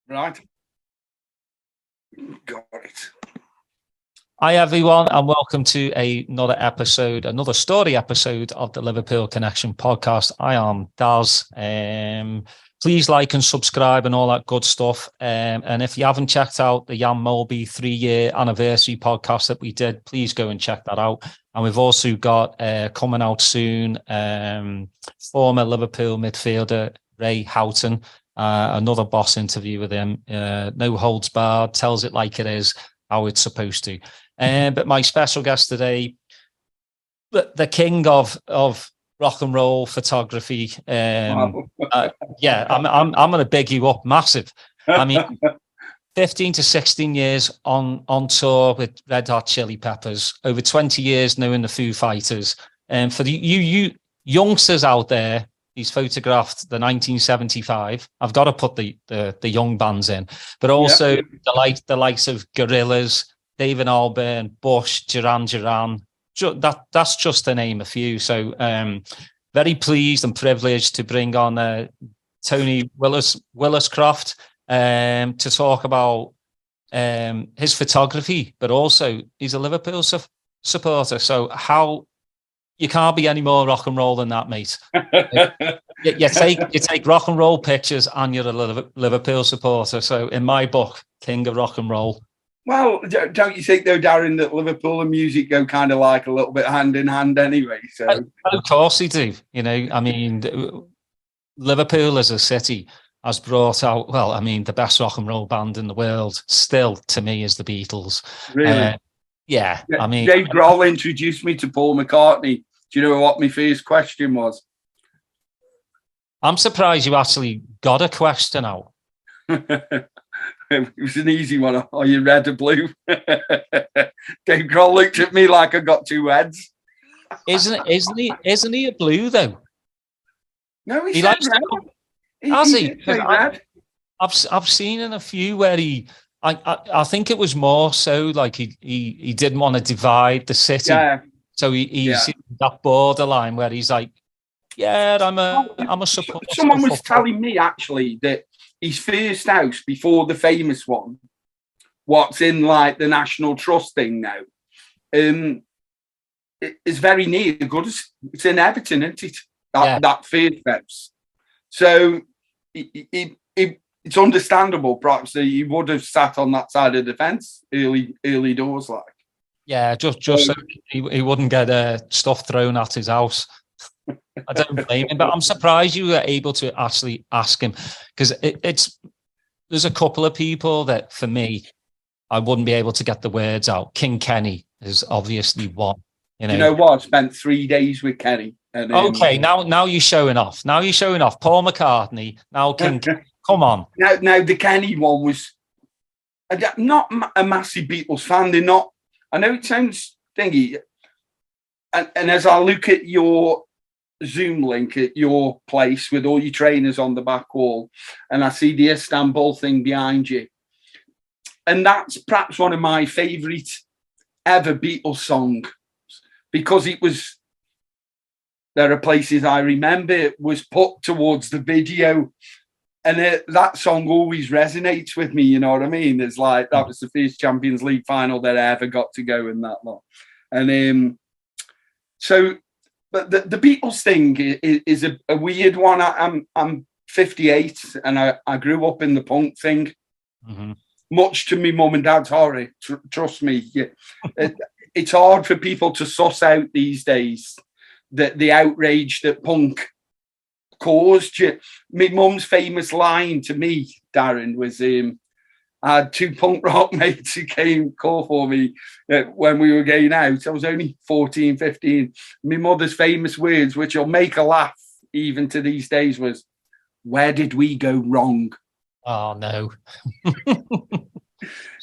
Right. Got it. Hi, everyone, and welcome to another story episode of the Liverpool Connection podcast. I am Daz. Please like and subscribe and all that good stuff. And if you haven't checked out the Jan Molby 3-year anniversary podcast that we did, please go and check that out. And we've also got coming out soon, former Liverpool midfielder Ray Houghton, another boss interview with him. No holds barred, tells it like it is, how it's supposed to. But my special guest today, the king of rock and roll photography. I'm going to big you up massive. I mean, 15 to 16 years on tour with Red Hot Chili Peppers, over 20 years knowing the Foo Fighters. And for the you youngsters out there, he's photographed the 1975. I've got to put the young bands in, but also the likes of Gorillaz, David Albarn, Bush, Duran Duran. That's just to name a few. So very pleased and privileged to bring on Tony Woolliscroft to talk about his photography, but also he's a Liverpool supporter. So how you can't be any more rock and roll than that, mate. you take rock and roll pictures and you're a Liverpool supporter. So in my book, king of rock and roll. Well, don't you think, though, Darren, that Liverpool and music go kind of like a little bit hand in hand anyway? So of course they do. You know, I mean, Liverpool as a city has brought out, well, I mean, the best rock and roll band in the world still, to me, is the Beatles. Really? Yeah, I mean... Dave Grohl introduced me to Paul McCartney. Do you know what my first question was? I'm surprised you actually got a question out. It was an easy one. Are you red or blue? Dave Grohl looked at me like I got two heads. Isn't he a blue though? No, he likes red. Has he? I've seen in a few where I think it was more so like he didn't want to divide the city. Yeah. So he's that borderline where he's like, yeah, I'm a supporter. Someone was telling me actually that his first house before the famous one, what's in like the National Trust thing now, is very near the Gooders. It's in Everton, isn't it? That first house. So it's understandable, perhaps, that he would have sat on that side of the fence early doors, like. Yeah, just so he wouldn't get stuff thrown at his house. I don't blame him, but I'm surprised you were able to actually ask him, because there's a couple of people that for me I wouldn't be able to get the words out. King Kenny is obviously one. You know what? I spent 3 days with Kenny. And, okay, now you're showing off. Now you're showing off. Paul McCartney. Now King. Come on. Now the Kenny one was not a massive Beatles fan. They're not. I know it sounds thingy, and as I look at your Zoom link at your place with all your trainers on the back wall, and I see the Istanbul thing behind you, and that's perhaps one of my favourite ever Beatles songs, because it was, there are places I remember it was put towards the video, and that song always resonates with me, you know what I mean? It's like, that was the first Champions League final that I ever got to go in that lot. And so, but the Beatles thing is a weird one. I'm 58 and I grew up in the punk thing, much to me mum and dad's horror. Trust me. It's hard for people to suss out these days the outrage that punk caused. My mum's famous line to me, Darren, was I had two punk rock mates who came call for me when we were going out. I was only 14, 15. My mother's famous words, which will make her laugh even to these days, was, "Where did we go wrong?" Oh, no.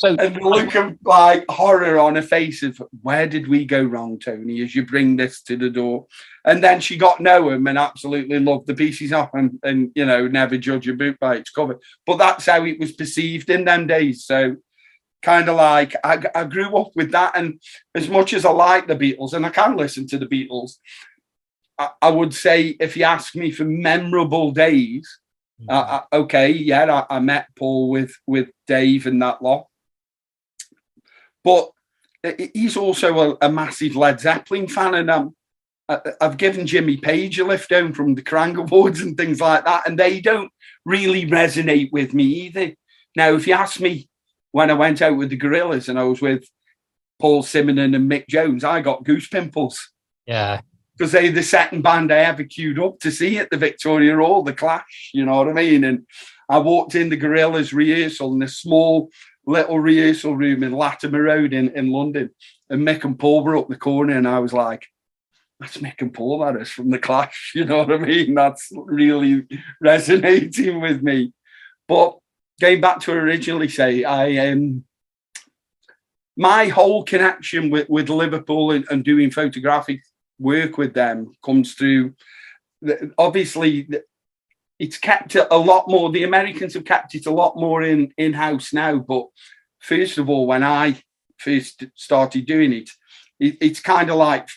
And the look of like horror on her face of, "Where did we go wrong, Tony, as you bring this to the door?" And then she got Noam and absolutely loved the pieces off, and you know, never judge a book by its cover. But that's how it was perceived in them days. So kind of like I grew up with that. And as much as I like the Beatles, and I can listen to the Beatles, I would say if you ask me for memorable days, Okay, yeah, I met Paul with Dave and that lot. But he's also a massive Led Zeppelin fan, and I've given Jimmy Page a lift home from the Kerrang Awards and things like that, and they don't really resonate with me either. Now, if you ask me when I went out with the Gorillaz and I was with Paul Simonon and Mick Jones, I got goose pimples. Yeah. Because they're the second band I ever queued up to see at the Victoria Hall, The Clash, you know what I mean? And I walked in the Gorillaz rehearsal in a small little rehearsal room in Latimer Road in London, and Mick and Paul were up the corner, and I was like, that's Mick and Paul, that is, from The Clash, you know what I mean? That's really resonating with me. But going back to originally say, my whole connection with Liverpool and doing photographic work with them comes through, obviously, it's kept a lot more, the Americans have kept it a lot more in-house now, but first of all, when I first started doing it, it's kind of like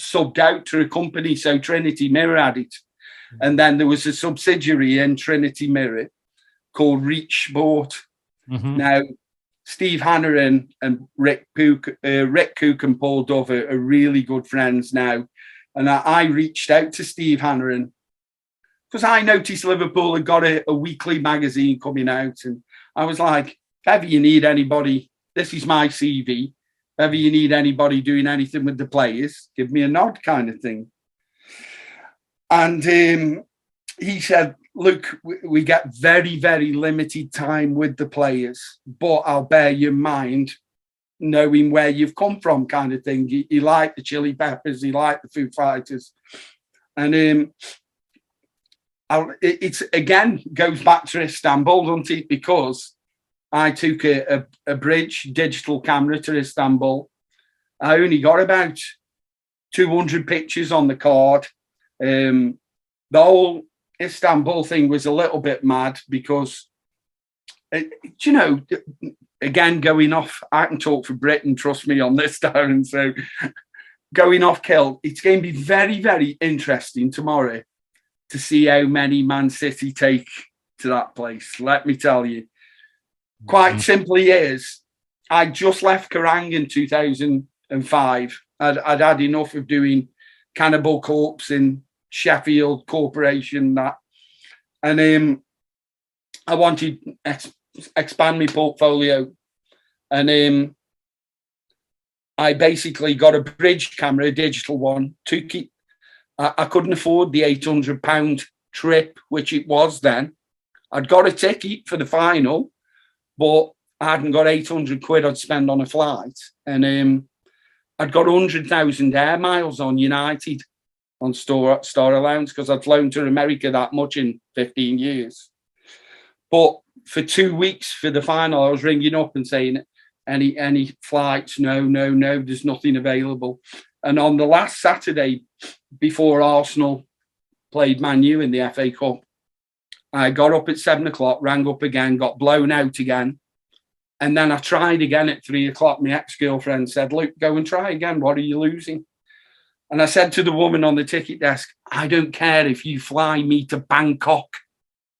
subbed out to a company, so Trinity Mirror had it. And then there was a subsidiary in Trinity Mirror called Reach Sport. Now, Steve Hanneran and Rick Cook and Paul Dove are really good friends now. And I reached out to Steve Hanneran because I noticed Liverpool had got a weekly magazine coming out. And I was like, if ever you need anybody, this is my CV. If ever you need anybody doing anything with the players, give me a nod kind of thing. And he said, look, we get very, very limited time with the players, but I'll bear you in mind knowing where you've come from kind of thing. He liked the Chili Peppers, he liked the Foo Fighters. And it's again goes back to Istanbul, doesn't it? Because I took a bridge digital camera to Istanbul. I only got about 200 pictures on the card. The whole Istanbul thing was a little bit mad because, you know, again, going off, I can talk for Britain, trust me on this, Darren. So going off kill, it's going to be very, very interesting tomorrow to see how many Man City take to that place. Let me tell you. Quite simply is, I just left Kerrang in 2005. I'd had enough of doing Cannibal Corpse in Sheffield Corporation, that, and I wanted to expand my portfolio, and I basically got a bridge camera, a digital one, took it. I couldn't afford the £800 trip, which it was then. I'd got a ticket for the final, but I hadn't got 800 quid I'd spend on a flight, and I'd got 100,000 air miles on United on Star Allowance because I'd flown to America that much in 15 years. But for 2 weeks for the final, I was ringing up and saying, any flights? No, there's nothing available. And on the last Saturday before Arsenal played Man U in the FA Cup, I got up at 7 o'clock, rang up again, got blown out again. And then I tried again at 3 o'clock. My ex-girlfriend said, look, go and try again. What are you losing? And I said to the woman on the ticket desk, I don't care if you fly me to Bangkok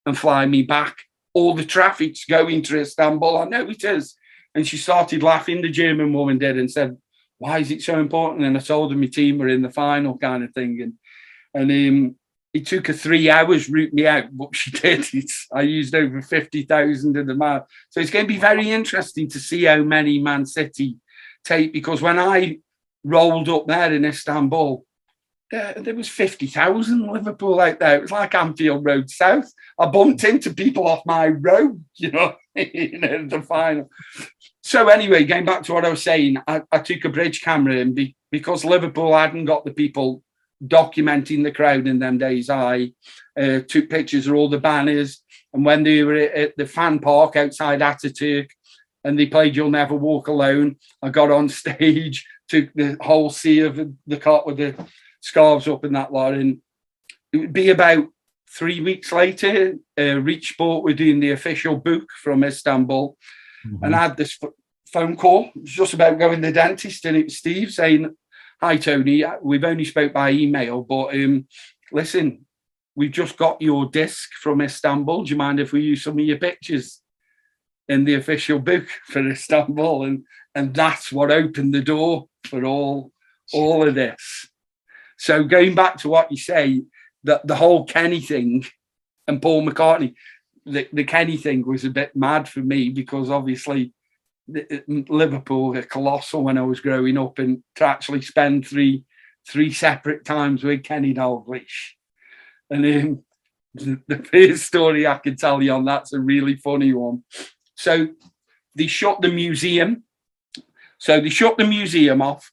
and fly me back. All the traffic's going to Istanbul. I know it is. And she started laughing, the German woman did, and said, why is it so important? And I told her my team were in the final kind of thing. And it took her 3 hours root me out, but she did. I used over 50,000 of the mile. So it's going to be very interesting to see how many Man City take, because when I rolled up there in Istanbul, there was 50,000 Liverpool out there. It was like Anfield Road South. I bumped into people off my road, you know, in the final. So anyway, going back to what I was saying, I took a bridge camera in because Liverpool hadn't got the people documenting the crowd in them days. I took pictures of all the banners, and when they were at the fan park outside Ataturk and they played You'll Never Walk Alone, I got on stage, took the whole sea of the cot with the scarves up and that lot. And it would be about 3 weeks later, Reach Sport were doing the official book from Istanbul. And I had this phone call. It was just about going to the dentist, and it was Steve saying, hi, Tony, we've only spoke by email, but listen, we've just got your disc from Istanbul. Do you mind if we use some of your pictures in the official book for Istanbul? And that's what opened the door for all of this. So going back to what you say, that the whole Kenny thing and Paul McCartney, the Kenny thing was a bit mad for me, because obviously Liverpool were colossal when I was growing up, and to actually spend three separate times with Kenny Dalglish. And the first story I can tell you on that's a really funny one. So they shut the museum. Off,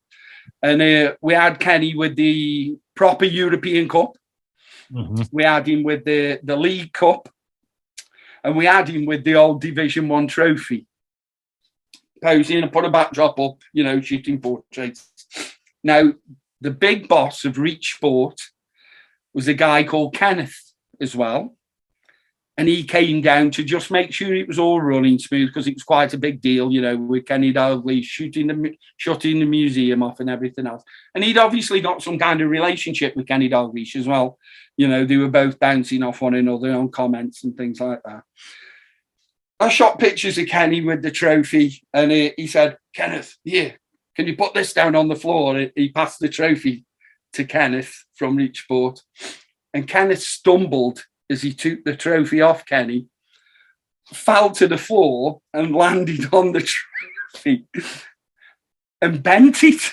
and we had Kenny with the proper European Cup. Mm-hmm. We had him with the League Cup, and we had him with the old Division 1 trophy. Posing and put a backdrop up, shooting portraits. Now, the big boss of Reach Sport was a guy called Kenneth as well. And he came down to just make sure it was all running smooth, because it was quite a big deal, with Kenny Dalglish shutting the museum off and everything else. And he'd obviously got some kind of relationship with Kenny Dalglish as well. They were both bouncing off one another on comments and things like that. I shot pictures of Kenny with the trophy, and he said, "Kenneth, here, can you put this down on the floor?" He passed the trophy to Kenneth from Reach Sport. And Kenneth stumbled as he took the trophy off Kenny, fell to the floor and landed on the trophy and bent it.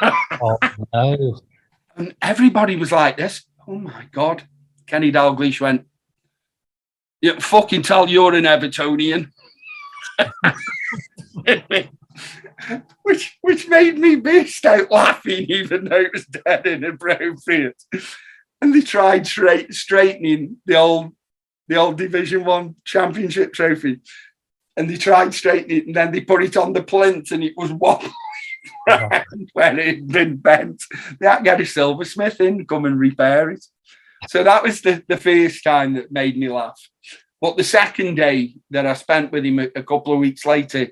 Oh, no. And everybody was like this. Oh, my God. Kenny Dalglish went, "You fucking tell you're an Evertonian." which made me burst out laughing, even though it was dead inappropriate. And they tried straightening the old Division 1 championship trophy. And they tried straightening it, and then they put it on the plinth, and it was wobbling around when it had been bent. They had to get a silversmith in to come and repair it. So that was the first time that made me laugh. But the second day that I spent with him a couple of weeks later,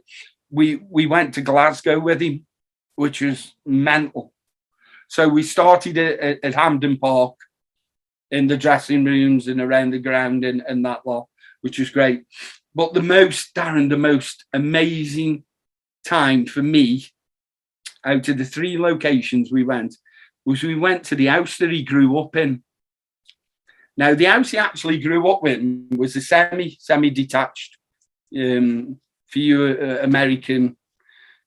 we went to Glasgow with him, which was mental. So we started at Hampden Park, in the dressing rooms and around the ground and that lot, which was great. But the most amazing time for me, out of the 3 locations we went to the house that he grew up in. Now, the house he actually grew up in was a semi-detached. For you American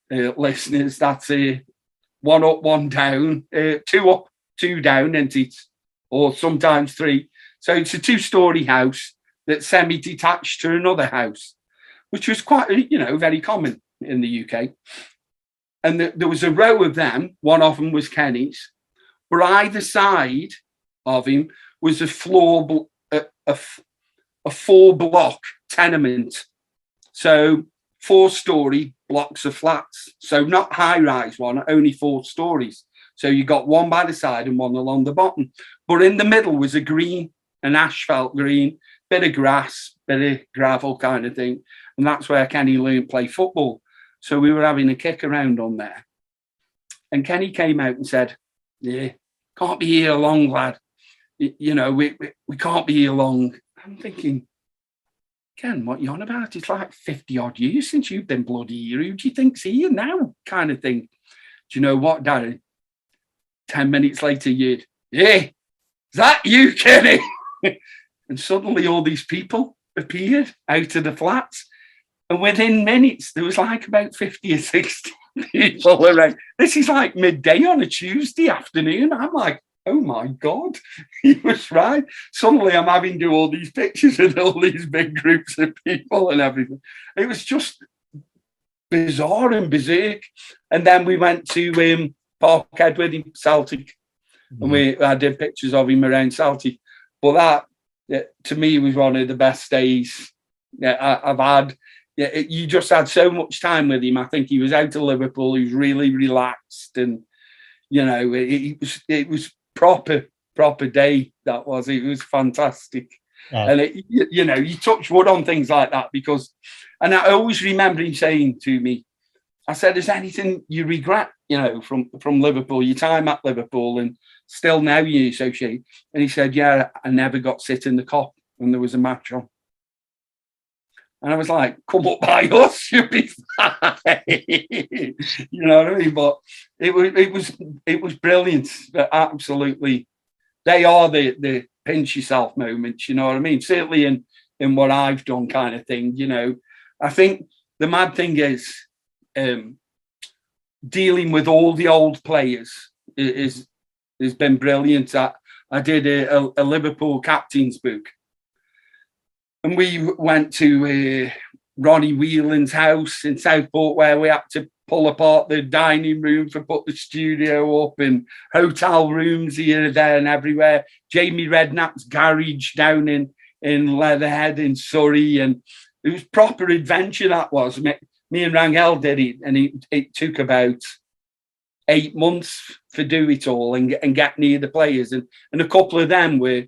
listeners, that's a 1 up, 1 down, 2 up, 2 down, and it's, or sometimes 3. So it's a 2-story house that's semi-detached to another house, which was quite, very common in the UK. And there was a row of them. One of them was Kenny's. But either side of him was a 4-block tenement. So 4-story blocks of flats. So not high-rise one, only 4 stories. So you got one by the side and one along the bottom. But in the middle was a green, an asphalt green, bit of grass, bit of gravel kind of thing. And that's where Kenny learned to play football. So we were having a kick around on there. And Kenny came out and said, "Yeah, can't be here long, lad. We can't be here long." I'm thinking, "Ken, what you on about? It's like 50 odd years since you've been bloody here. Who do you think's here now?" kind of thing. Do you know what, Darren? 10 minutes later, "Yeah, is that you, Kenny?" And suddenly all these people appeared out of the flats. And within minutes, there was like about 50 or 60 people around. This is like midday on a Tuesday afternoon. I'm like, oh my God, he was right. Suddenly I'm having to do all these pictures with all these big groups of people and everything. It was just bizarre and berserk. And then we went to Parkhead with him, Celtic. And I did pictures of him around Celtic. But that, to me, was one of the best days I've had. You just had so much time with him. I think he was out of Liverpool. He was really relaxed. And, it was proper day, that was. It was fantastic. Yeah. And, you touch wood on things like that because, and I always remember him saying to me, I said, "Is anything you regret, from Liverpool, your time at Liverpool?" And still now you associate. And he said, yeah, I never got sit in the Kop when there was a match on. And I was like, come up by us, you'll be fine. You know what I mean? But it was brilliant. Absolutely. They are the pinch yourself moments, you know what I mean? Certainly in what I've done kind of thing, you know. I think the mad thing is dealing with all the old players has been brilliant. I did a Liverpool captain's book. And we went to Ronnie Whelan's house in Southport, where we had to pull apart the dining room to put the studio up, and hotel rooms here, there and everywhere. Jamie Redknapp's garage down in Leatherhead in Surrey. And it was proper adventure, that was. Me and Rangel did it, and it took about 8 months to do it all and get near the players. And a couple of them were,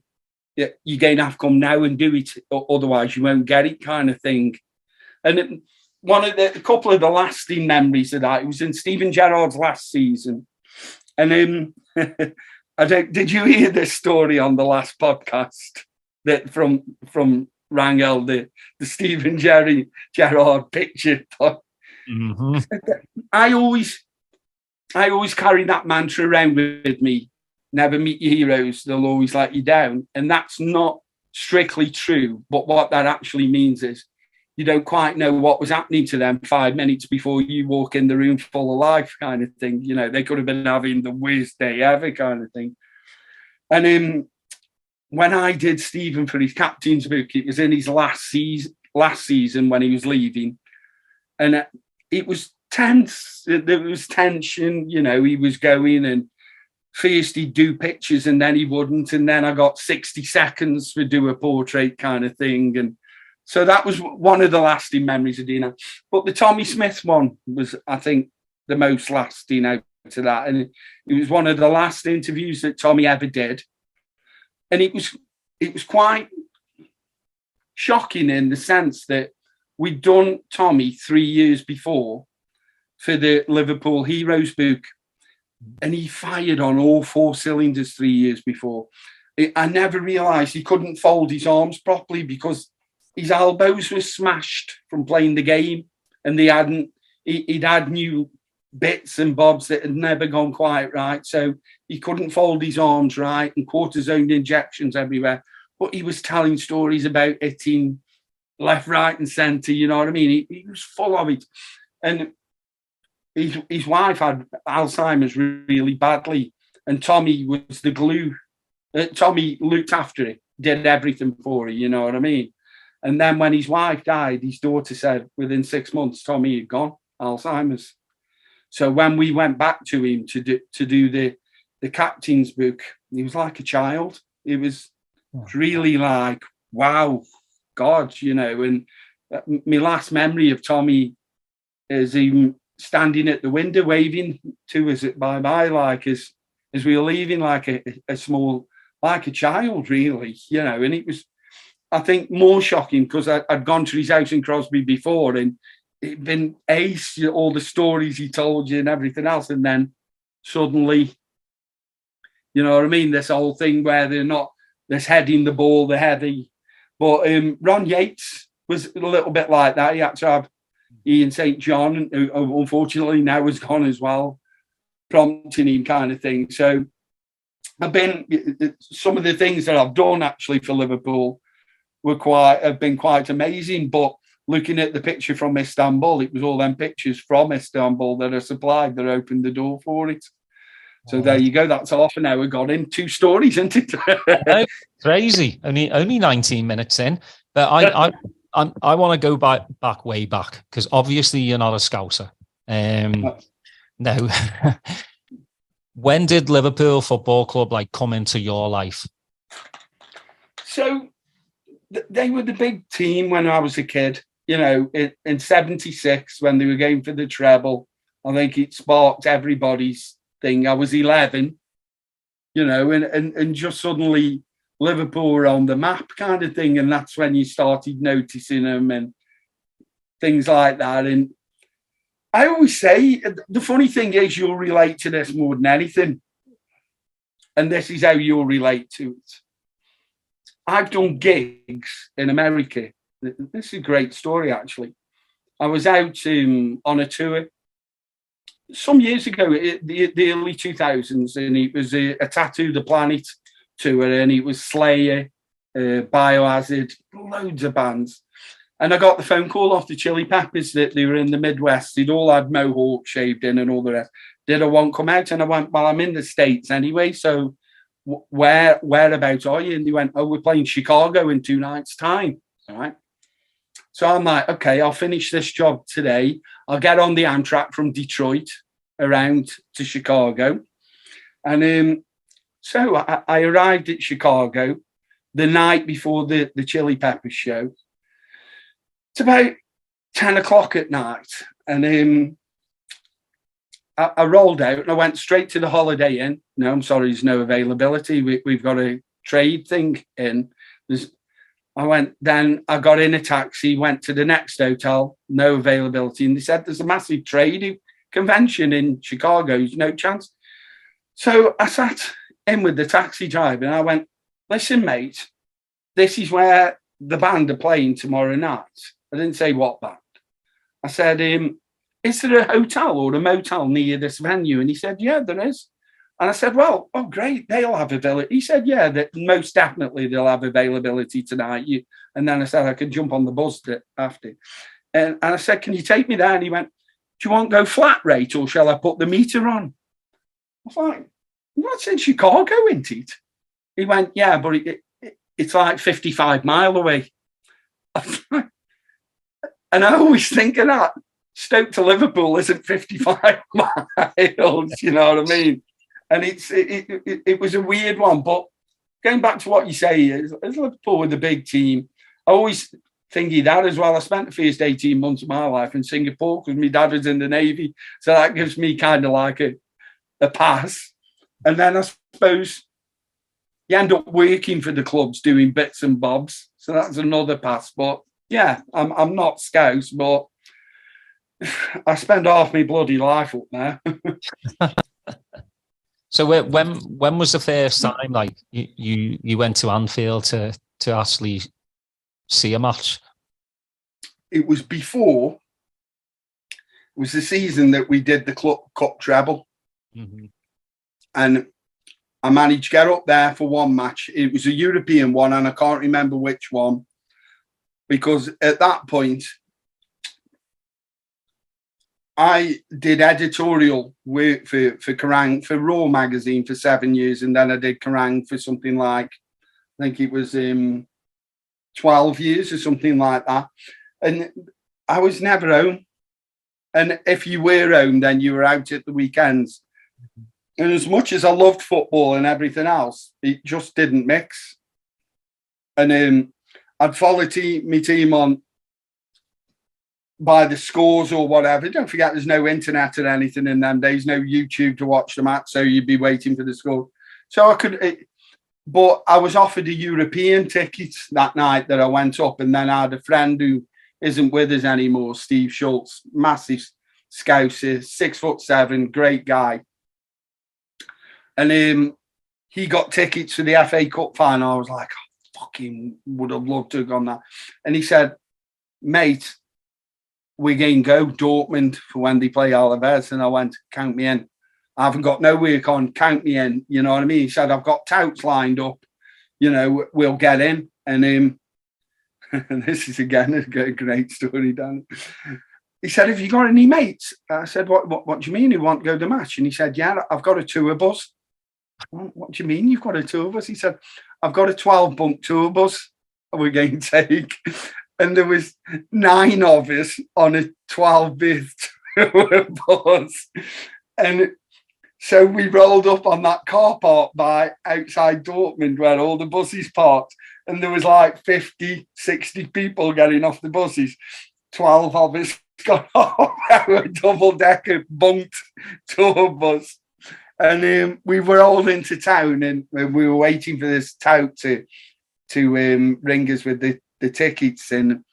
you're going to have to come now and do it, otherwise you won't get it, kind of thing. And a couple of the lasting memories of that, it was in Steven Gerrard's last season. And did you hear this story on the last podcast that from Rangel, the Steven Gerrard picture? Mm-hmm. I always carry that mantra around with me. Never meet your heroes, they'll always let you down. And that's not strictly true, but what that actually means is you don't quite know what was happening to them 5 minutes before you walk in the room full of life, kind of thing. You know, they could have been having the worst day ever, kind of thing. And when I did Stephen for his captain's book, it was in his last season when he was leaving. And it was tense. There was tension, you know, he was going, and first he'd do pictures and then he wouldn't. And then I got 60 seconds to do a portrait, kind of thing. And so that was one of the lasting memories of Dina. But the Tommy Smith one was, I think, the most lasting out to that. And it was one of the last interviews that Tommy ever did. And it was quite shocking in the sense that we'd done Tommy 3 years before for the Liverpool Heroes book. And he fired on all 4 cylinders 3 years before. I never realised he couldn't fold his arms properly because his elbows were smashed from playing the game, and he'd had new bits and bobs that had never gone quite right. So he couldn't fold his arms right, and cortisone injections everywhere. But he was telling stories about hitting left, right and centre, you know what I mean? He was full of it. And his wife had Alzheimer's really badly, and Tommy was the glue. Tommy looked after it, did everything for her, you know what I mean? And then when his wife died, his daughter said within 6 months, Tommy had gone, Alzheimer's. So when we went back to him to do the captain's book, he was like a child. It was really like, wow, God, you know. And my last memory of Tommy is him standing at the window waving to us at bye-bye, like as we were leaving, like a small, like a child, really, you know. And it was, I think, more shocking because I'd gone to his house in Crosby before, and it'd been ace, all the stories he told you and everything else. And then suddenly, you know what I mean, this whole thing where they're not, this heading the ball, they're heavy. But Ron Yates was a little bit like that. He had to have Ian St. John, who unfortunately now has gone as well, prompting him, kind of thing. So some of the things that I've done actually for Liverpool have been quite amazing. But looking at the picture from Istanbul, it was all them pictures from Istanbul that are supplied that opened the door for it. So there you go. That's half an hour got in 2 stories, isn't it? Crazy. Only 19 minutes in. But I want to go back way back, because obviously you're not a Scouser. No. When did Liverpool Football Club come into your life? So they were the big team when I was a kid. You know, in 76 when they were going for the treble, I think it sparked everybody's thing. I was 11, you know, and just suddenly Liverpool were on the map, kind of thing. And that's when you started noticing them and things like that. And I always say, the funny thing is, you'll relate to this more than anything. and this is how you'll relate to it. I've done gigs in America. This is a great story, actually. I was out on a tour some years ago, the early 2000s, and it was a Tattoo the Planet tour, and it was Slayer, Biohazard, loads of bands. And I got the phone call off the Chili Peppers that they were in the Midwest. They'd all had mohawk shaved in and all the rest. Did I want to come out? And I went, well, I'm in the States anyway, so whereabouts are you? And they went, oh, we're playing Chicago in 2 nights' time. All right. So I'm like, okay, I'll finish this job today. I'll get on the Amtrak from Detroit around to Chicago. And so I arrived at Chicago the night before the Chili Peppers show. It's about 10 o'clock at night. And I rolled out and I went straight to the Holiday Inn. No, I'm sorry, there's no availability. We've got a trade thing in. Then I got in a taxi, went to the next hotel, no availability. And they said, there's a massive trade convention in Chicago, there's no chance. So I sat in with the taxi driver and I went, listen, mate, this is where the band are playing tomorrow night. I didn't say what band. I said, is there a hotel or a motel near this venue? And he said, yeah, there is. And I said, well, oh, great, they'll have availability. He said, yeah, that most definitely they'll have availability tonight. And then I said, I could jump on the bus after. And I said, can you take me there? And he went, do you want to go flat rate or shall I put the meter on? I was like, what's in Chicago, isn't it? He went, yeah, but it's like 55 miles away. And I always think of that. Stoke to Liverpool isn't 55 miles, you know what I mean? And it was a weird one. But going back to what you say, is Liverpool with a big team. I always think of that as well. I spent the first 18 months of my life in Singapore because my dad was in the Navy. So that gives me kind of like a pass. And then I suppose you end up working for the clubs doing bits and bobs. So that's another pass. But yeah, I'm not Scouse, but I spend half my bloody life up there. So when was the first time like you went to Anfield to actually see a match? It was before. It was the season that we did the club cup treble, and I managed to get up there for one match. It was a European one, and I can't remember which one because at that point I did editorial work for Kerrang, for Raw magazine for 7 years, and then I did Kerrang for something like, I think it was 12 years or something like that. And I was never home. And if you were home, then you were out at the weekends. And as much as I loved football and everything else, it just didn't mix. And I'd follow my team on by the scores or whatever. Don't forget, there's no internet or anything in them days, no YouTube to watch the match, so you'd be waiting for the score. So I could, but I was offered a European ticket that night that I went up, and then I had a friend who isn't with us anymore, Steve Schultz, massive Scouser, 6'7", great guy. And he got tickets for the FA Cup final. I was like, I fucking would have loved to have gone that. And he said, mate, we can go Dortmund for when they play Alaves. And I went, count me in. I haven't got no work on, count me in. You know what I mean? He said, I've got touts lined up. You know, we'll get in. And and this is again a great story, Dan. He said, have you got any mates? I said, what do you mean? You want to go to the match? And he said, yeah, I've got a tour bus. What do you mean you've got a tour bus? He said, I've got a 12-bunk tour bus we're going to take. And there was 9 of us on a 12-berth tour bus. And so we rolled up on that car park by outside Dortmund where all the buses parked. And there was like 50, 60 people getting off the buses. 12 of us got off our double-decker bunked tour bus. And we were all into town, and we were waiting for this tout to ring us with the tickets. And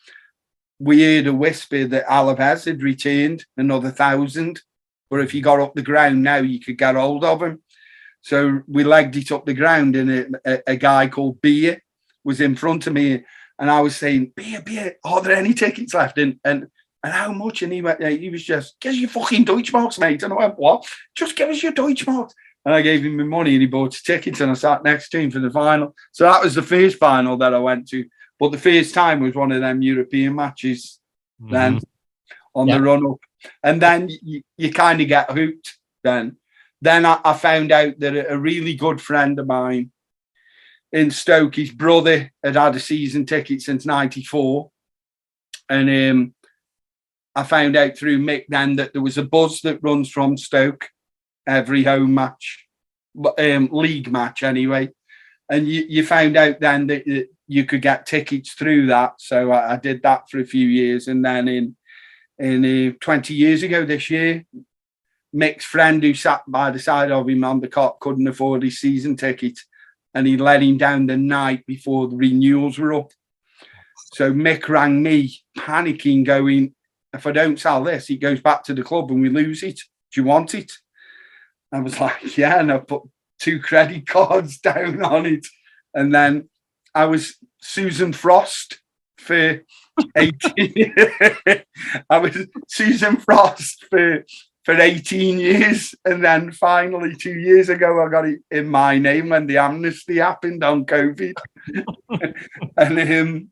we heard a whisper that Alaves had returned another 1,000. But if you got up the ground now, you could get hold of him. So we legged it up the ground, and a guy called Beer was in front of me, and I was saying, Beer, are there any tickets left? And how much? And he was just, give us your fucking Deutschmarks, mate. And I went, what? Just give us your Deutschmarks. And I gave him my money, and he bought his tickets, and I sat next to him for the final. So that was the first final that I went to. But the first time was one of them European matches then on the run up. And then you kind of get hooked then. Then I found out that a really good friend of mine in Stoke, his brother had a season ticket since 94. And I found out through Mick then that there was a bus that runs from Stoke every home match, league match anyway. And you found out then that you could get tickets through that. So I did that for a few years. And then in 20 years ago this year, Mick's friend who sat by the side of him on the cot couldn't afford his season ticket, and he let him down the night before the renewals were up. So Mick rang me panicking, going, if I don't sell this, it goes back to the club and we lose it. Do you want it? I was like, yeah, and I put 2 credit cards down on it. And then I was Susan Frost for 18 I was Susan Frost for 18 years. And then finally 2 years ago, I got it in my name when the amnesty happened on COVID. And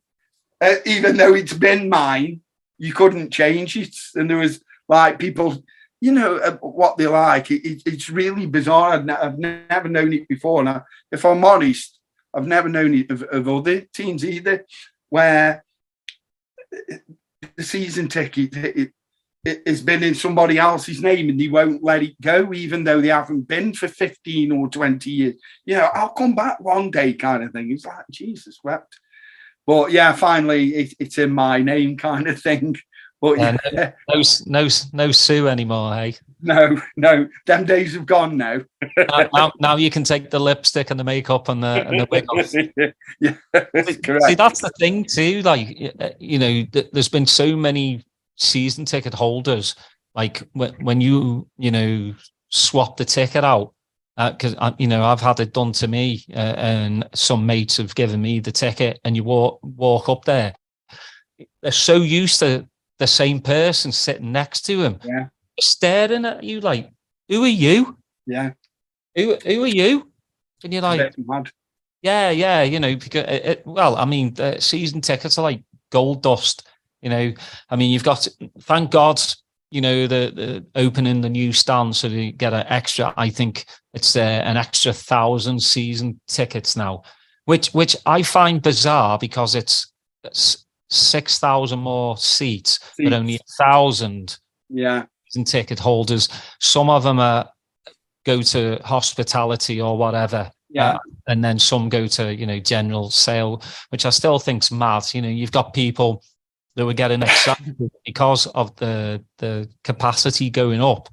even though it's been mine, you couldn't change it. And there was like people, you know, what they like. It's really bizarre. I've never known it before. And if I'm honest, I've never known it of other teams either, where the season ticket it has been in somebody else's name and they won't let it go, even though they haven't been for 15 or 20 years. You know, I'll come back one day kind of thing. It's like, Jesus wept. But yeah, finally it's in my name kind of thing. But yeah. No Sue anymore, hey? No, them days have gone now. now you can take the lipstick and the makeup and the wig off. Yeah, that's correct. See, that's the thing too. Like, you know, there's been so many season ticket holders. Like when you know, swap the ticket out, because you know, I've had it done to me, and some mates have given me the ticket, and you walk up there, they're so used to the same person sitting next to him, staring at you like, who are you? Yeah. Who are you? And you're like, yeah, you know, because well, I mean, season tickets are like gold dust, you know. I mean, you've got, thank God, you know, the opening the new stand, so you get an extra, I think it's an extra 1,000 season tickets now, which I find bizarre, because it's 6,000 more seats, but only 1,000 season ticket holders. Some of them go to hospitality or whatever, and then some go to, you know, general sale, which I still think's mad. You know, you've got people that were getting excited because of the capacity going up,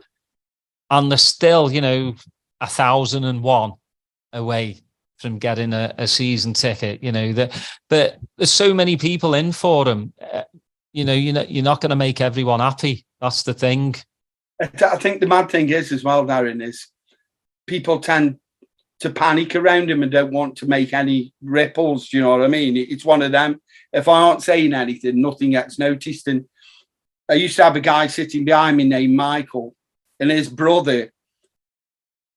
and they're still, you know, 1,001 away from getting a season ticket. You know, but there's so many people in for them. You know, you're not going to make everyone happy. That's the thing. I think the mad thing is as well, Darren, is people tend to panic around him and don't want to make any ripples. Do you know what I mean? It's one of them. If I aren't saying anything, nothing gets noticed. And I used to have a guy sitting behind me named Michael, and his brother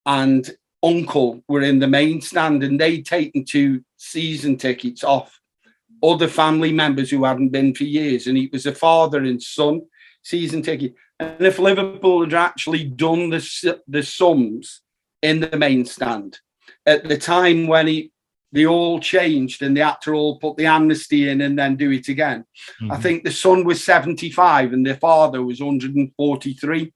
and uncle were in the main stand, and they'd taken 2 season tickets off other family members who hadn't been for years. And it was a father and son season ticket. And if Liverpool had actually done the sums in the main stand at the time when they all changed and they had to all put the amnesty in and then do it again, I think the son was 75 and the father was 143.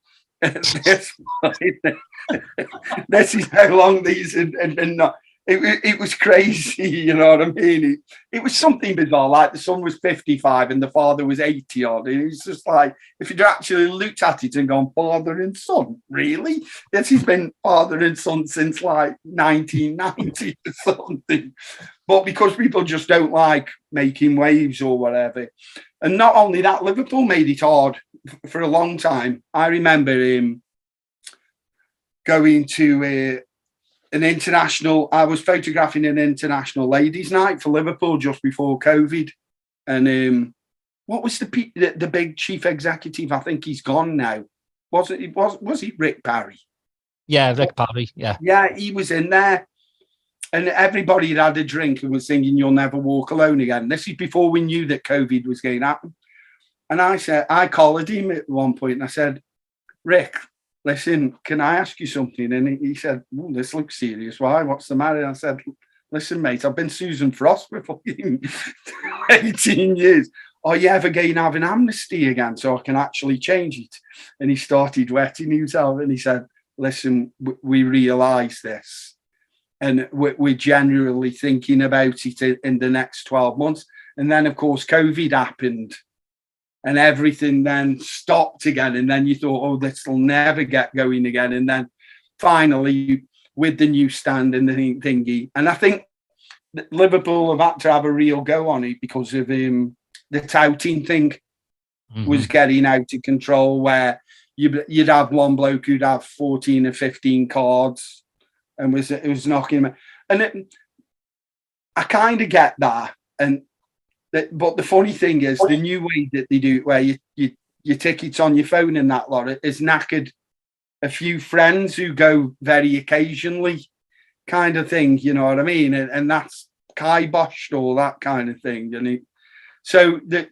This is how long these had been. Not. It was crazy, you know what I mean? It was something bizarre, like the son was 55 and the father was 80 odd. It was just like, if you'd actually looked at it and gone, father and son, really? This has been father and son since like 1990 or something. But because people just don't like making waves or whatever. And not only that, Liverpool made it hard for a long time. I remember going to I was photographing an international ladies' night for Liverpool just before COVID. And what was the big chief executive? I think he's gone now. Was he Rick Parry? Yeah, Rick Parry. Yeah. Yeah, he was in there. And everybody had a drink and was singing "You'll Never Walk Alone Again." This is before we knew that COVID was going to happen. And I collared him at one point and I said, "Rick, listen, can I ask you something?" And he said, "This looks serious. Why? What's the matter?" And I said, "Listen, mate, I've been Susan Frost for fucking 18 years. Are you ever going to have an amnesty again so I can actually change it?" And he started wetting himself and he said, "Listen, we realise this. And we're generally thinking about it in the next 12 months. And then, of course, COVID happened and everything then stopped again. And then you thought, oh, this will never get going again. And then finally, with the new stand and the thingy. And I think that Liverpool have had to have a real go on it because of the touting thing was getting out of control, where you'd have one bloke who'd have 14 or 15 cards. And it was knocking him. And I kind of get that. But the funny thing is, the new way that they do it, where your tickets on your phone and that lot, is knackered a few friends who go very occasionally, kind of thing. You know what I mean? And that's kiboshed, all that kind of thing. So that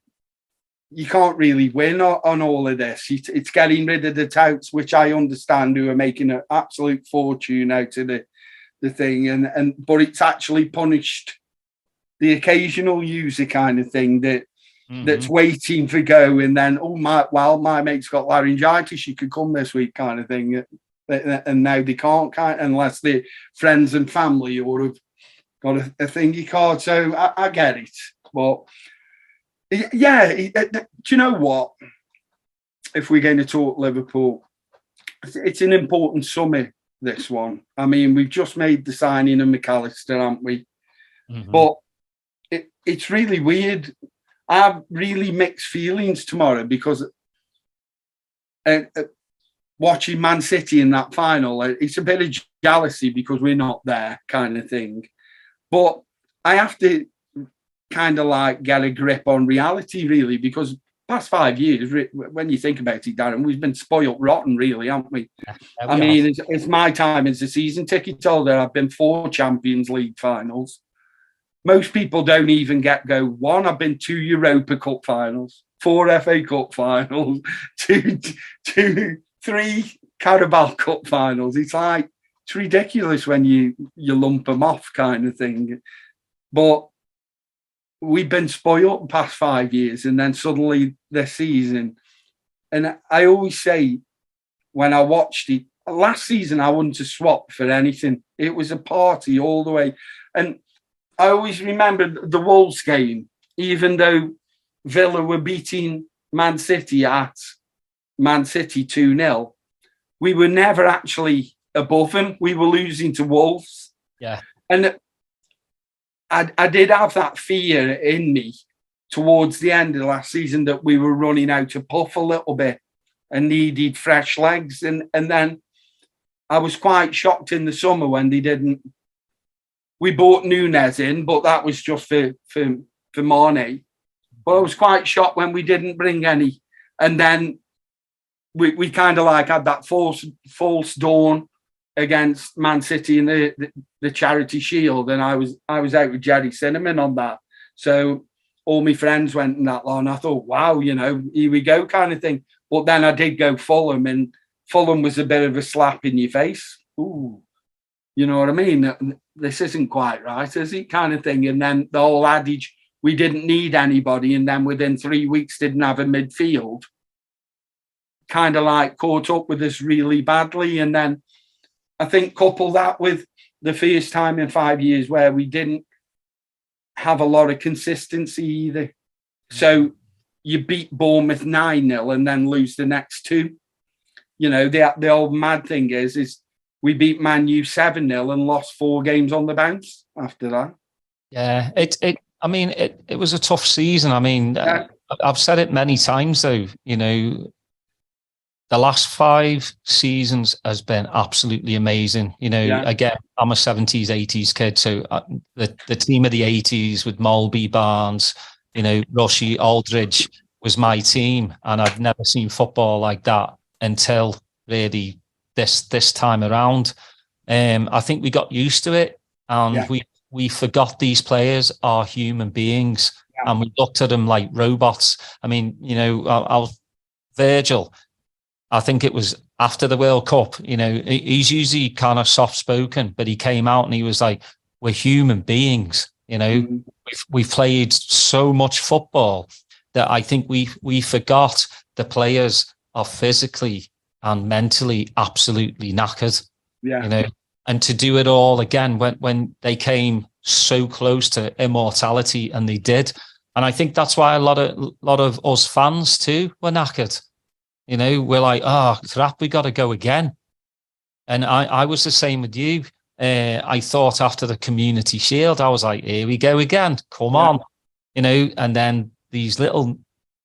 you can't really win on all of this. It's getting rid of the touts, which I understand, who are making an absolute fortune out of the thing, but it's actually punished the occasional user kind of thing that's waiting for go, and then my mate's got laryngitis, you could come this week kind of thing, and now they can't unless they're friends and family or have got a thingy card. So I get it, but. Yeah, do you know what? If we're going to talk Liverpool, it's an important summer, this one. I mean, we've just made the signing of McAllister, haven't we? But it's really weird. I have really mixed feelings tomorrow because watching Man City in that final, it's a bit of jealousy because we're not there kind of thing. But I have to kind of like get a grip on reality, really, because past 5 years, when you think about it, Darren, we've been spoiled rotten, really, haven't we? I mean, it's my time as a season ticket holder. I've been 4 Champions League finals. Most people don't even go one. I've been 2 Europa Cup finals, 4 FA Cup finals, 3 Carabao Cup finals. It's ridiculous when you lump them off, kind of thing. But we've been spoiled the past 5 years, and then suddenly this season. And I always say, when I watched it last season, I wouldn't have swapped for anything. It was a party all the way. And I always remember the Wolves game, even though Villa were beating Man City at Man City 2-0, we were never actually above them. We were losing to Wolves. Yeah. And I did have that fear in me towards the end of the last season that we were running out of puff a little bit and needed fresh legs. And then I was quite shocked in the summer when they didn't. We bought Núñez in, but that was just for Mane. But I was quite shocked when we didn't bring any. And then we kind of like had that false dawn against Man City in the Charity Shield, and I was out with Jerry Cinnamon on that. So all my friends went in that lot, and I thought, wow, here we go kind of thing. But then I did go Fulham, and Fulham was a bit of a slap in your face. Ooh, you know what I mean? This isn't quite right, is it? Kind of thing. And then the whole adage, we didn't need anybody, and then within 3 weeks didn't have a midfield, kind of like caught up with us really badly. And then I think couple that with the first time in 5 years where we didn't have a lot of consistency either. So you beat Bournemouth 9-0 and then lose the next 2. The old mad thing is we beat Man U 7-0 and lost 4 games on the bounce after that. Yeah, it was a tough season. I mean, I've said it many times though, the last 5 seasons has been absolutely amazing. You know, again, I'm a 70s, 80s kid. So the team of the 80s with Molby, Barnes, you know, Rushy, Aldridge was my team. And I've never seen football like that until really this time around. I think we got used to it, and we forgot these players are human beings, and we looked at them like robots. I mean, you know, Virgil, I think it was after the World Cup, you know, he's usually kind of soft-spoken, but he came out and he was like, we're human beings, you know. We've played so much football that I think we forgot the players are physically and mentally absolutely knackered, you know. And to do it all again when they came so close to immortality, and they did. And I think that's why a lot of us fans too were knackered. You know, we're like, oh, crap, we got to go again. And I was the same with you. I thought after the Community Shield, I was like, here we go again. Come on. You know, and then these little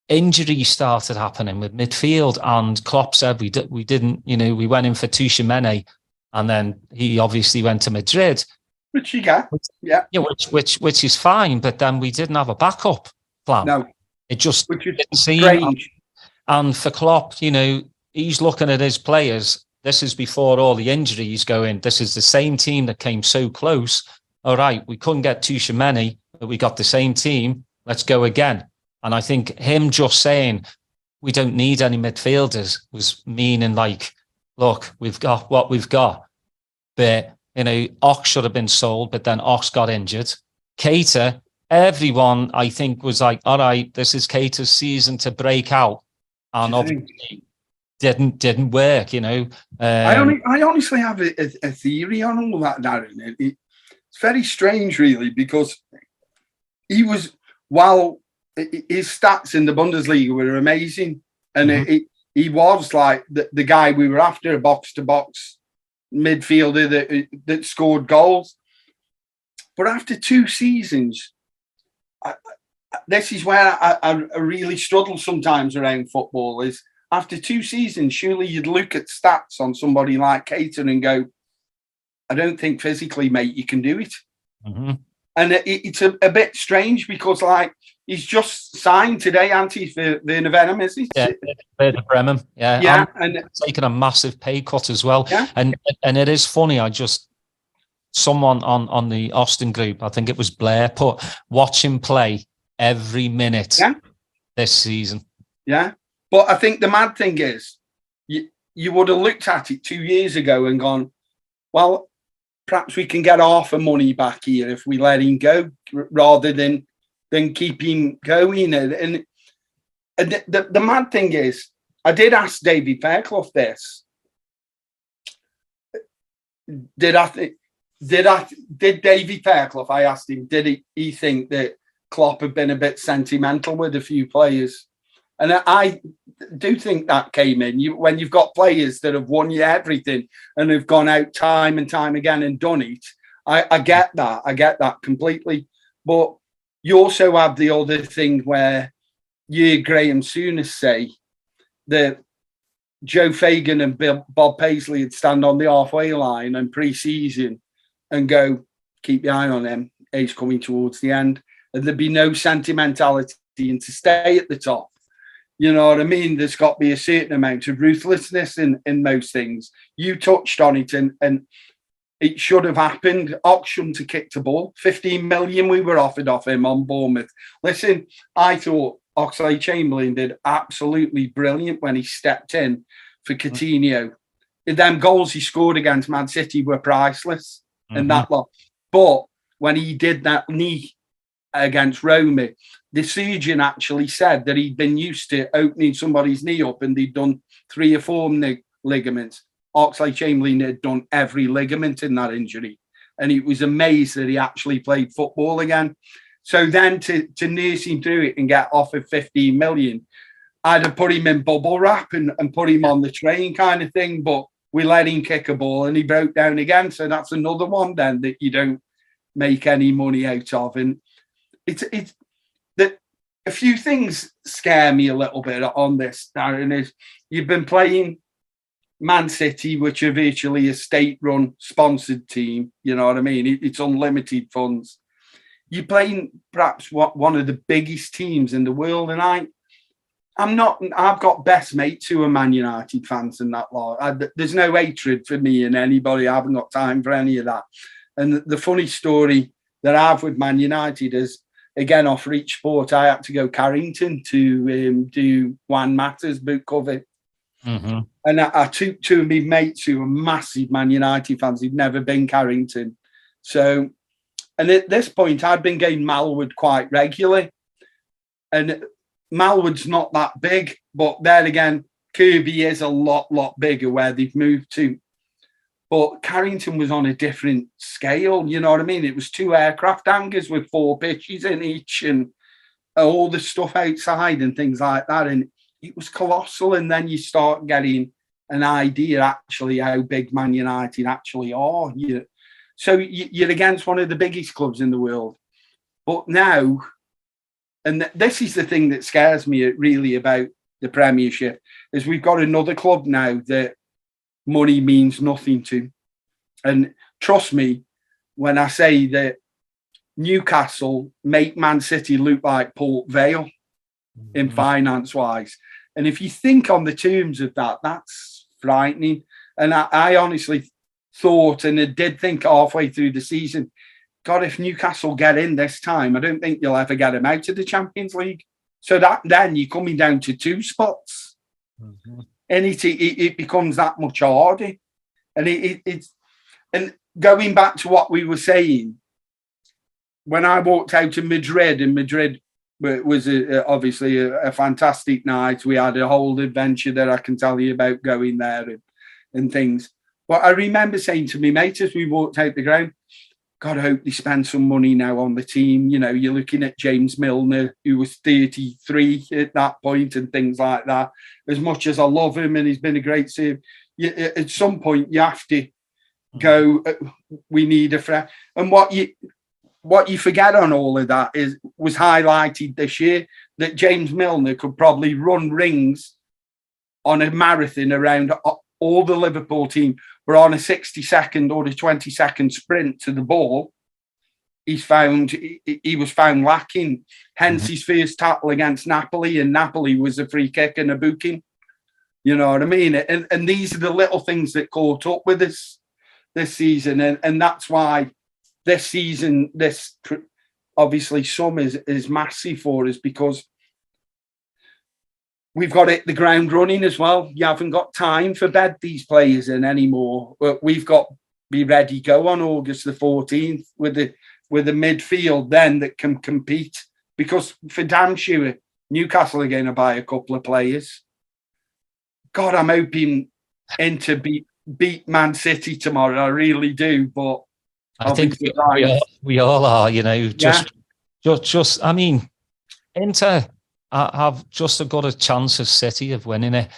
injuries started happening with midfield, and Klopp said we didn't, you know, we went in for Tuchemene, and then he obviously went to Madrid. Which you got. Which is fine, but then we didn't have a backup plan. No. It just didn't seem. And for Klopp, you know, he's looking at his players. This is before all the injuries going. This is the same team that came so close. All right, we couldn't get Tuchemene, but we got the same team. Let's go again. And I think him just saying we don't need any midfielders was meaning like, look, we've got what we've got. But, you know, Ox should have been sold, but then Ox got injured. Keita, everyone, I think, was like, all right, this is Keita's season to break out. And obviously didn't work, you know. I honestly have a theory on all that, Darren. It's very strange, really, because he was, while his stats in the Bundesliga were amazing, and he was like the guy we were after, a box-to-box midfielder that scored goals. But after 2 seasons, this is where I really struggle sometimes around football, is after 2 seasons, surely you'd look at stats on somebody like Keita and go, I don't think physically, mate, you can do it. And it's a bit strange because, like, he's just signed today, Auntie, for Werder Bremen, is he? Yeah, Werder Bremen. Yeah, and taking a massive pay cut as well. Yeah. And it is funny. Someone on the Austin group, I think it was Blair, put watch him play every minute this season. Yeah. But I think the mad thing is, you would have looked at it 2 years ago and gone, well, perhaps we can get half the money back here if we let him go, rather than keep him going. And the mad thing is, I did ask Davy Fairclough this. Did Davy Fairclough, I asked him, did he think that Klopp had been a bit sentimental with a few players? And I do think that came in. When you've got players that have won you everything and have gone out time and time again and done it, I get that. I get that completely. But you also have the other thing where you hear Graham Souness say that Joe Fagan and Bob Paisley would stand on the halfway line in pre-season and go, keep your eye on him. He's coming towards the end. And there'd be no sentimentality, and to stay at the top. You know what I mean? There's got to be a certain amount of ruthlessness in most things. You touched on it, and it should have happened. Ox shouldn't have kicked the ball. 15 million we were offered off him on Bournemouth. Listen, I thought Oxlade-Chamberlain did absolutely brilliant when he stepped in for Coutinho. Them goals he scored against Man City were priceless, and that lot. But when he did that knee against Roma, the surgeon actually said that he'd been used to opening somebody's knee up and they'd done 3 or 4 ligaments. Oxlade-Chamberlain had done every ligament in that injury, and he was amazed that he actually played football again. So then to nurse him through it and get offered 15 million, I'd have put him in bubble wrap and put him on the train kind of thing, but we let him kick a ball and he broke down again. So that's another one then that you don't make any money out of. And it's that a few things scare me a little bit on this, Darren, is you've been playing Man City, which are virtually a state-run sponsored team. You know what I mean? It's unlimited funds. You're playing perhaps one of the biggest teams in the world, and I've got best mates who are Man United fans and that lot. There's no hatred for me and anybody. I haven't got time for any of that. And the funny story that I have with Man United is, again, off Reach Sport, I had to go Carrington to do Juan Mata's book cover. Mm-hmm. And I took two of my mates who were massive Man United fans who'd never been Carrington. So, and at this point, I'd been going Malwood quite regularly. And Malwood's not that big, but there again, Kirby is a lot bigger where they've moved to. But Carrington was on a different scale, you know what I mean? It was 2 aircraft hangars with 4 pitches in each and all the stuff outside and things like that. And it was colossal. And then you start getting an idea actually how big Man United actually are. So you're against one of the biggest clubs in the world. But now, and this is the thing that scares me really about the Premiership, is we've got another club now that money means nothing to. And trust me when I say that Newcastle make Man City look like Port Vale in finance-wise. And if you think on the terms of that, that's frightening. And I honestly thought, and I did think halfway through the season, God, if Newcastle get in this time, I don't think you'll ever get them out of the Champions League. So that then you're coming down to 2 spots. Mm-hmm. And it becomes that much harder. And it's and going back to what we were saying, when I walked out of Madrid, and Madrid was obviously a fantastic night. We had a whole adventure that I can tell you about going there and things. But I remember saying to me mate as we walked out the ground, God, I hope they spend some money now on the team. You know, you're looking at James Milner, who was 33 at that point and things like that. As much as I love him and he's been a great save, at some point you have to go, we need a friend. And what you forget on all of that was highlighted this year, that James Milner could probably run rings on a marathon around all the Liverpool team. Were on a 60-second or a 20-second sprint to the ball. He was found lacking. Hence his first tackle against Napoli, and Napoli was a free kick and a booking. You know what I mean? And these are the little things that caught up with us this season, and that's why this season, obviously summer is massive for us, because we've got to hit the ground running as well. You haven't got time for bed these players in anymore. We've got to be ready to go on August the 14th with a midfield then that can compete. Because for damn sure, Newcastle are going to buy a couple of players. God, I'm hoping Inter beat Man City tomorrow. I really do. But I think we all are. You know, just. I mean, Inter have just got a chance of City of winning it.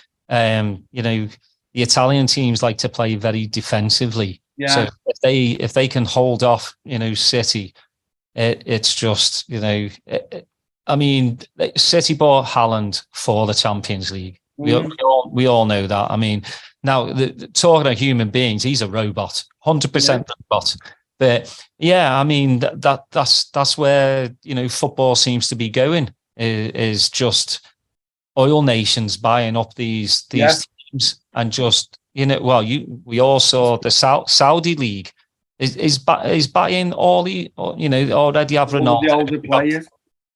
You know, the Italian teams like to play very defensively. Yeah. So if they can hold off, you know, City, it's just, you know, I mean, City bought Haaland for the Champions League. We all know that. I mean, now talking of human beings, he's a robot, 100% robot. But yeah, I mean that's where, you know, football seems to be going. Is just oil nations buying up these teams and just, you know, well, we all saw the Saudi league is buying all the, you know, already have Ronaldo, the older players.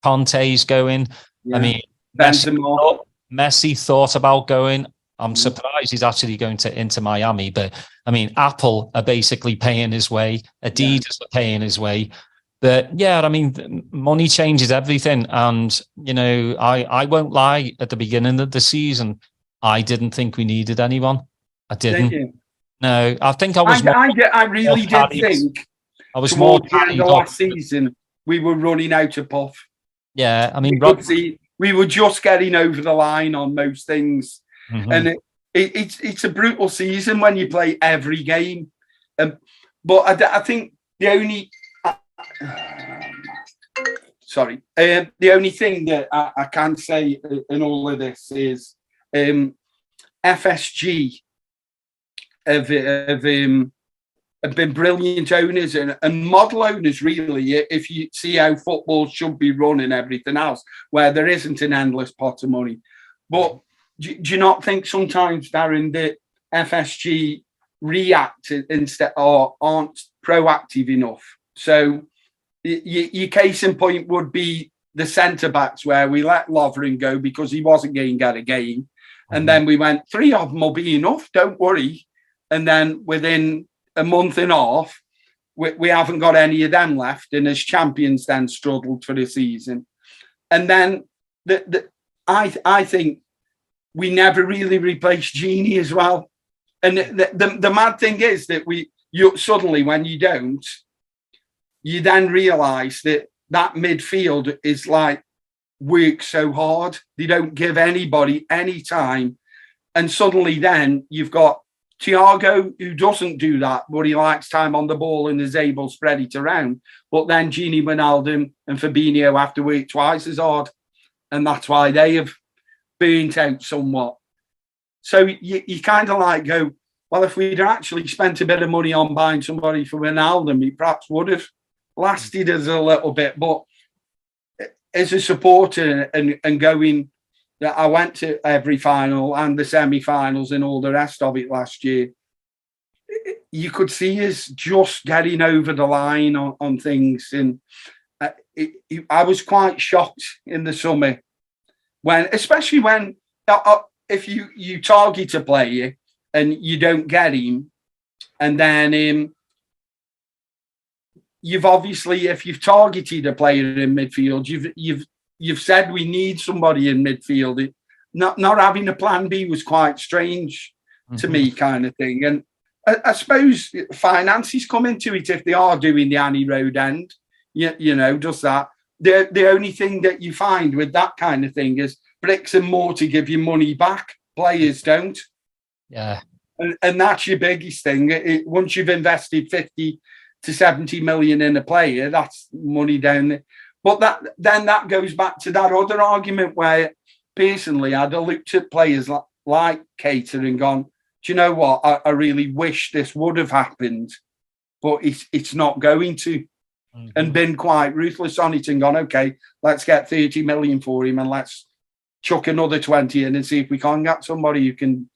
Conte's going. Yeah. I mean, Messi thought about going. I'm surprised he's actually going to Inter Miami, but I mean, Apple are basically paying his way. Adidas are paying his way. But yeah, I mean, money changes everything. And, you know, I won't lie, at the beginning of the season, I didn't think we needed anyone. I didn't. No, I think I was I really did think I was more towards the end of last season, we were running out of puff. Yeah, I mean, we were just getting over the line on most things. Mm-hmm. And it's a brutal season when you play every game. But I think the only... sorry. The only thing that I can say in all of this is FSG have been brilliant owners and model owners, really, if you see how football should be run and everything else, where there isn't an endless pot of money. But do you not think sometimes, Darren, that FSG react instead or aren't proactive enough? So your case in point would be the centre-backs, where we let Lovren go because he wasn't going to get a game. And then we went, 3 of them will be enough, don't worry. And then within a month and a half, we haven't got any of them left. And as champions then struggled for the season. And then I think we never really replaced Genie as well. And the mad thing is that you suddenly, when you don't, you then realise that midfield is like, work so hard. They don't give anybody any time. And suddenly then you've got Thiago, who doesn't do that, but he likes time on the ball and is able to spread it around. But then Gini Wijnaldum and Fabinho have to work twice as hard. And that's why they have burnt out somewhat. So you kind of like go, well, if we'd actually spent a bit of money on buying somebody for Wijnaldum, he perhaps would have lasted us a little bit. But as a supporter and going, I went to every final and the semi-finals and all the rest of it last year. You could see us just getting over the line on things. And I was quite shocked in the summer especially when if you target a player and you don't get him, and then you've obviously, if you've targeted a player in midfield, you've said we need somebody in midfield. Not having a plan B was quite strange to me, kind of thing. And I suppose finances come into it if they are doing the Annie Road end. You know, just that. The only thing that you find with that kind of thing is bricks and mortar give you money back. Players don't. Yeah. And that's your biggest thing. Once you've invested 50 to 70 million in a player, that's money down there. But that goes back to that other argument where, personally, I'd have looked at players like Keita and gone, do you know what? I really wish this would have happened, but it's not going to. And been quite ruthless on it and gone, okay, let's get 30 million for him and let's chuck another 20 in and see if we can get somebody who can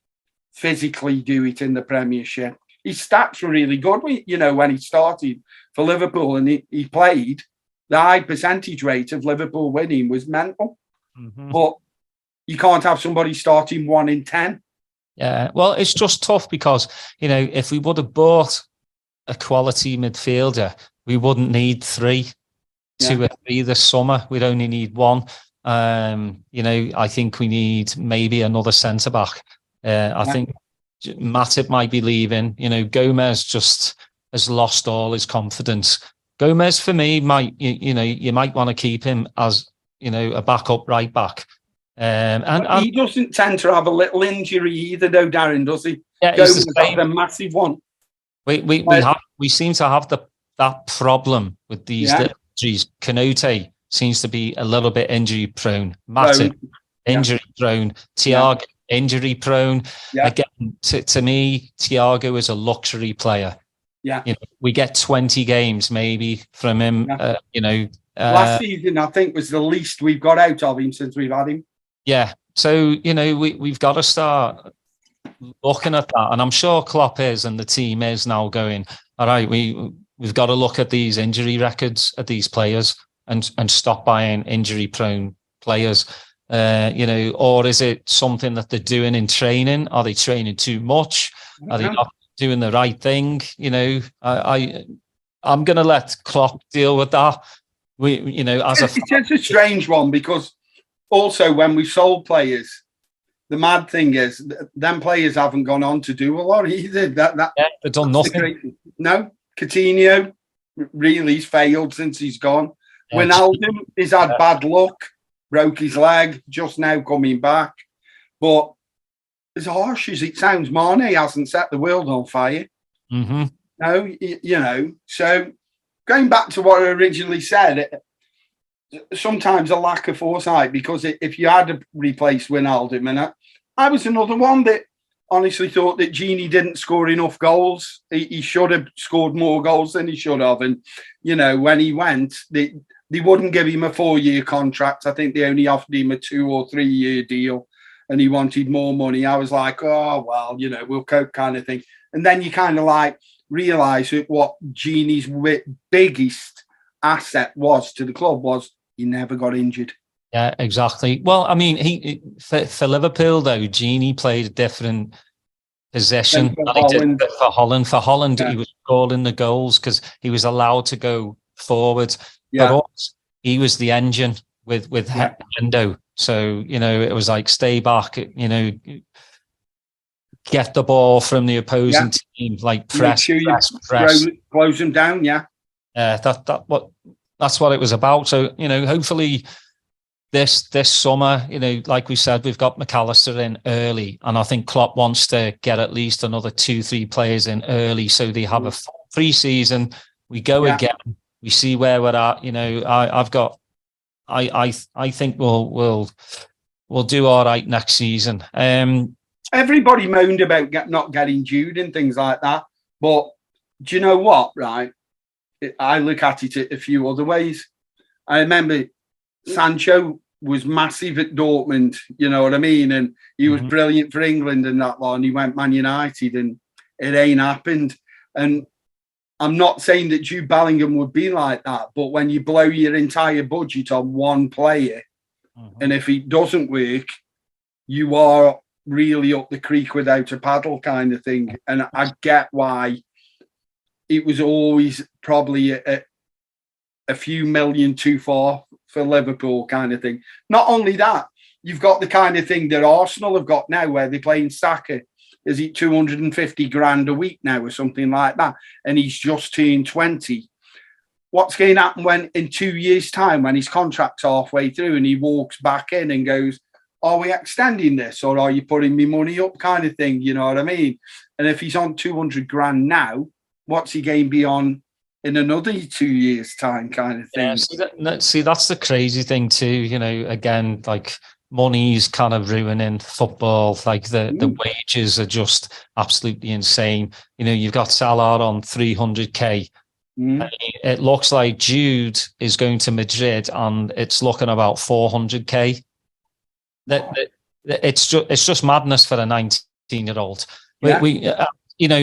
physically do it in the Premiership. His stats were really good, when he started for Liverpool and he played. The high percentage rate of Liverpool winning was mental. But you can't have somebody starting 1 in 10. Yeah, well, it's just tough because, if we would have bought a quality midfielder, we wouldn't need 3, 2 or 3 this summer. We'd only need 1. I think we need maybe another centre-back. I think Matip might be leaving. Gomez just has lost all his confidence. Gomez, for me, you might want to keep him as, a backup right back. And he doesn't tend to have a little injury either, though, Darren, does he? Yeah, Gomez has a massive one. We seem to have that problem with these injuries. Canute seems to be a little bit injury prone. Matip, injury prone. Thiago, injury prone. Yeah. Again, to me, Thiago is a luxury player. Yeah, we get 20 games maybe from him. Yeah. Last season, I think, was the least we've got out of him since we've had him. Yeah, so we've got to start looking at that, and I'm sure Klopp is, and the team is now going, all right, we've got to look at these injury records at these players and stop buying injury-prone players. Or is it something that they're doing in training? Are they training too much? Are they not doing the right thing? I'm going to let Klopp deal with that. It's a strange one because also when we sold players, the mad thing is them players haven't gone on to do a lot either. They've done nothing. No, Coutinho really's failed since he's gone. Wijnaldum has had bad luck, broke his leg, just now coming back. But as harsh as it sounds, Mane hasn't set the world on fire. No, so going back to what I originally said, sometimes a lack of foresight, because if you had replaced Wijnaldum, and I was another one that honestly thought that Gini didn't score enough goals. He should have scored more goals than he should have. And, you know, when he went, they wouldn't give him a 4-year contract. I think they only offered him a 2 or 3 year deal, and he wanted more money. I was like, oh, well, you know, we'll cope kind of thing. And then you kind of like realise what Gini's biggest asset was to the club was he never got injured. Yeah, exactly. Well, I mean, he for Liverpool though, Gini played a different position than he did for Holland. For Holland, he was scoring the goals because he was allowed to go forward. Yeah. For us, he was the engine with Hendo. So, you know, it was like stay back, you know, get the ball from the opposing team, like press. Close them down, that's what it was about. So, you know, hopefully this summer, you know, like we said, we've got McAllister in early, and I think Klopp wants to get at least another 2-3 players in early so they have a full pre-season. We go again, we see where we're at. You know, I think we'll do all right next season. Everybody moaned about not getting Jude and things like that, but do you know what? Right, I look at it a few other ways. I remember Sancho was massive at Dortmund, you know what I mean? And he was brilliant for England and that lot, and he went Man United and it ain't happened. And I'm not saying that Jude Bellingham would be like that, but when you blow your entire budget on one player, and if it doesn't work, you are really up the creek without a paddle kind of thing. And I get why it was always probably a few million too far for Liverpool kind of thing. Not only that, you've got the kind of thing that Arsenal have got now where they're playing Saka. Is it 250 grand a week now or something like that? And he's just turned 20. What's going to happen when in 2 years' time, when his contract's halfway through and he walks back in and goes, are we extending this or are you putting me money up kind of thing? You know what I mean? And if he's on 200 grand now, what's he going to be on in another 2 years' time kind of thing? Yeah, see, that's the crazy thing too. You know, again, like money's kind of ruining football. Like the wages are just absolutely insane. You know, you've got Salah on 300k. It looks like Jude is going to Madrid and it's looking about 400k. It's just madness for a 19-year-old. Yeah. You know,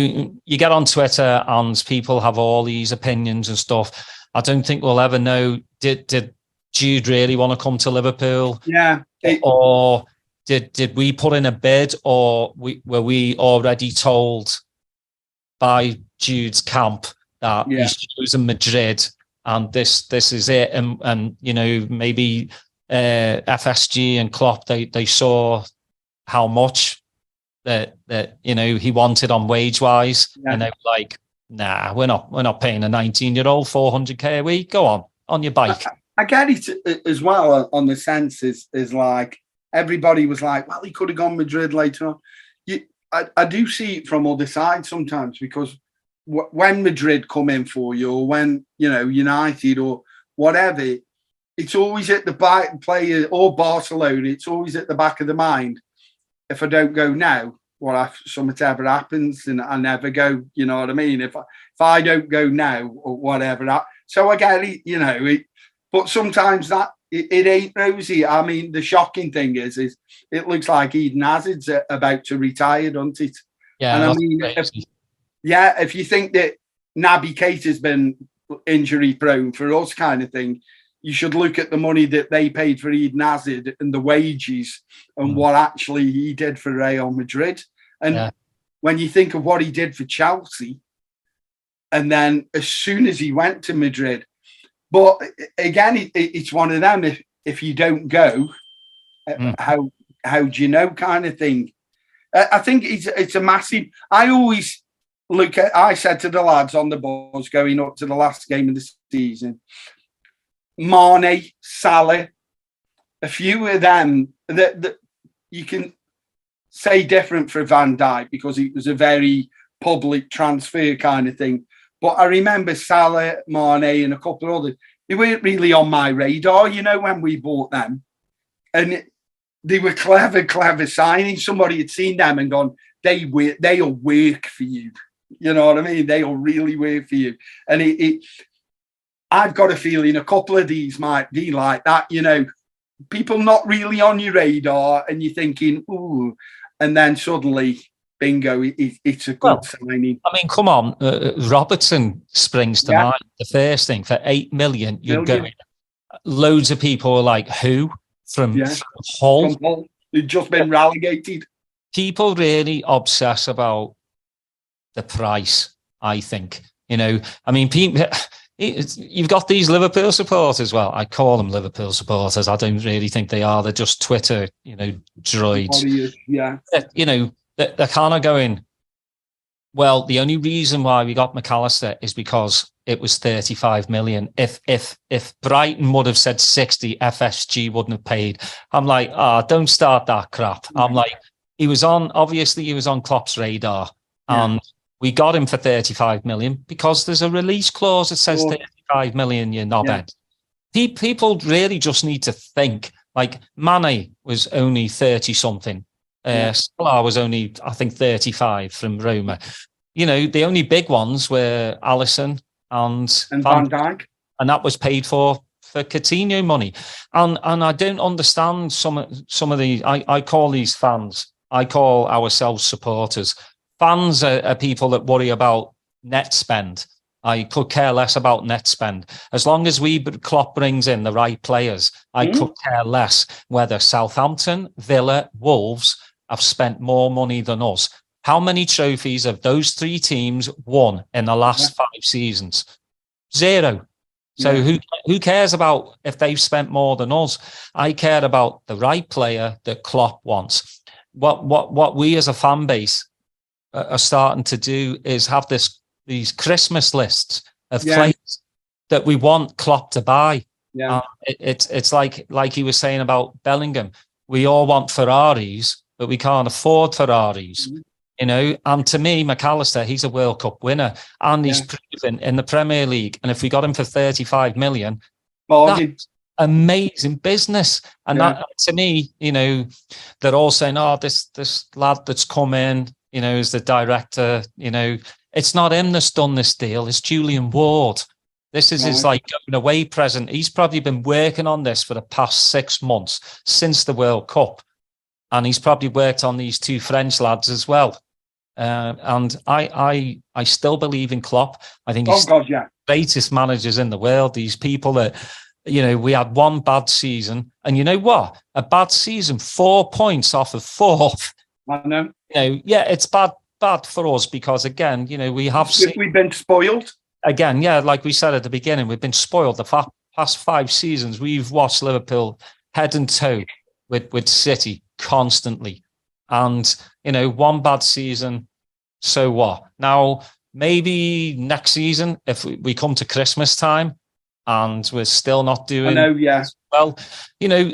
you get on Twitter and people have all these opinions and stuff. I don't think we'll ever know, did Jude really want to come to Liverpool? Yeah. Or did we put in a bid, or were we already told by Jude's camp that he's chosen Madrid and this is it? And you know, maybe FSG and Klopp, they saw how much that you know he wanted on wage wise, and they were like, nah, we're not paying a 19-year-old 400k a week. Go on your bike. I get it as well on the sense is like everybody was like, well, he could have gone Madrid later on. I do see it from other sides sometimes, because when Madrid come in for you, or when, you know, United or whatever, it's always at the back player, or Barcelona, it's always at the back of the mind. If I don't go now, what if something ever happens and I never go? You know what I mean? If I don't go now or whatever. So I get it, you know. But sometimes that it ain't rosy. I mean, the shocking thing is it looks like Eden Hazard's about to retire, doesn't it? Yeah. And I mean, if you think that Naby Keita's been injury prone for us kind of thing, you should look at the money that they paid for Eden Hazard and the wages and what actually he did for Real Madrid. And when you think of what he did for Chelsea, and then as soon as he went to Madrid, but again, it's one of them. If you don't go, how do you know kind of thing? I think it's a massive. I always look at. I said to the lads on the bus going up to the last game of the season, Mane, Salah, a few of them that you can say different for Van Dijk because it was a very public transfer kind of thing. But I remember Salah, Mane, and a couple of others. they weren't really on my radar, you know, when we bought them. And they were clever signing. Somebody had seen them and gone, they'll work for you. You know what I mean? They'll really work for you. And I've got a feeling a couple of these might be like that, you know, people not really on your radar and you're thinking, ooh, and then suddenly, bingo, it's a good signing. I mean, come on, Robertson springs to mind. The first thing, for 8 million, you're going, loads of people are like, who? From Hull? From Hull. They've just been relegated. People really obsess about the price, I think. You know, I mean, you've got these Liverpool supporters. Well, I call them Liverpool supporters. I don't really think they are. They're just Twitter, you know, droids. Yeah. You know, they're kind of going, well, the only reason why we got McAllister is because it was 35 million. If Brighton would have said 60, FSG wouldn't have paid. I'm like, don't start that crap. I'm like, he was on Klopp's radar. And we got him for 35 million because there's a release clause that says 35 million, you knobhead. People really just need to think. Like, Mane was only 30-something. Salah was only, I think, 35 from Roma. You know, the only big ones were Alisson and Van Dijk. And that was paid for Coutinho money. And I don't understand some of the, I call these fans, I call ourselves supporters. Fans are people that worry about net spend. I could care less about net spend. As long as Klopp brings in the right players, I could care less whether Southampton, Villa, Wolves have spent more money than us. How many trophies have those three teams won in the last 5 seasons? 0. So who cares about if they've spent more than us? I care about the right player that Klopp wants. What we as a fan base are starting to do is have these Christmas lists of players that we want Klopp to buy. It's like he was saying about Bellingham. We all want Ferraris, but we can't afford Ferraris. You know, and to me, McAllister, he's a World Cup winner, and he's proven in the Premier League. And if we got him for 35 million, that's amazing business. And that, to me, you know, they're all saying, "Oh, this lad that's come in, you know, is the director." You know, it's not him that's done this deal; it's Julian Ward. This is his like going away present. He's probably been working on this for the past 6 months since the World Cup, and he's probably worked on these 2 French lads as well. And I still believe in Klopp. I think he's the greatest managers in the world. These people that, you know, we had one bad season, and you know what? A bad season, 4 points off of 4th. I know. You know, it's bad for us because, again, you know, we've been spoiled. Again, like we said at the beginning, we've been spoiled. The past 5 seasons, we've watched Liverpool head and toe with City constantly. And, you know, one bad season, so what? Now, maybe next season, if we come to Christmas time and we're still not doing well, you know,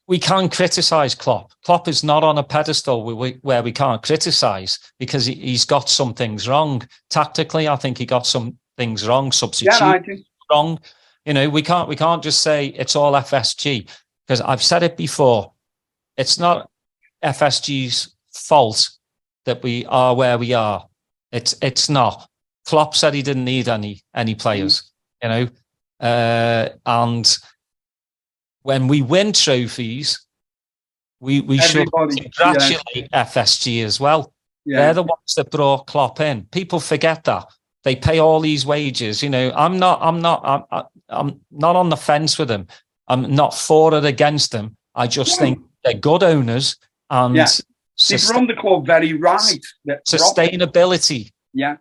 we can criticise Klopp. Klopp is not on a pedestal where we can't criticise because he's got some things wrong. Tactically, I think he got some things wrong. Substitution wrong. You know, we can't just say it's all FSG because I've said it before. It's not FSG's fault that we are where we are. It's not. Klopp said he didn't need any players, you know. And when we win trophies, we should congratulate FSG as well. They're the ones that brought Klopp in. People forget that. They pay all these wages. You know, I'm not on the fence with them. I'm not for it against them. I just think they're good owners and they've run the club very right. Sustainability. Yeah.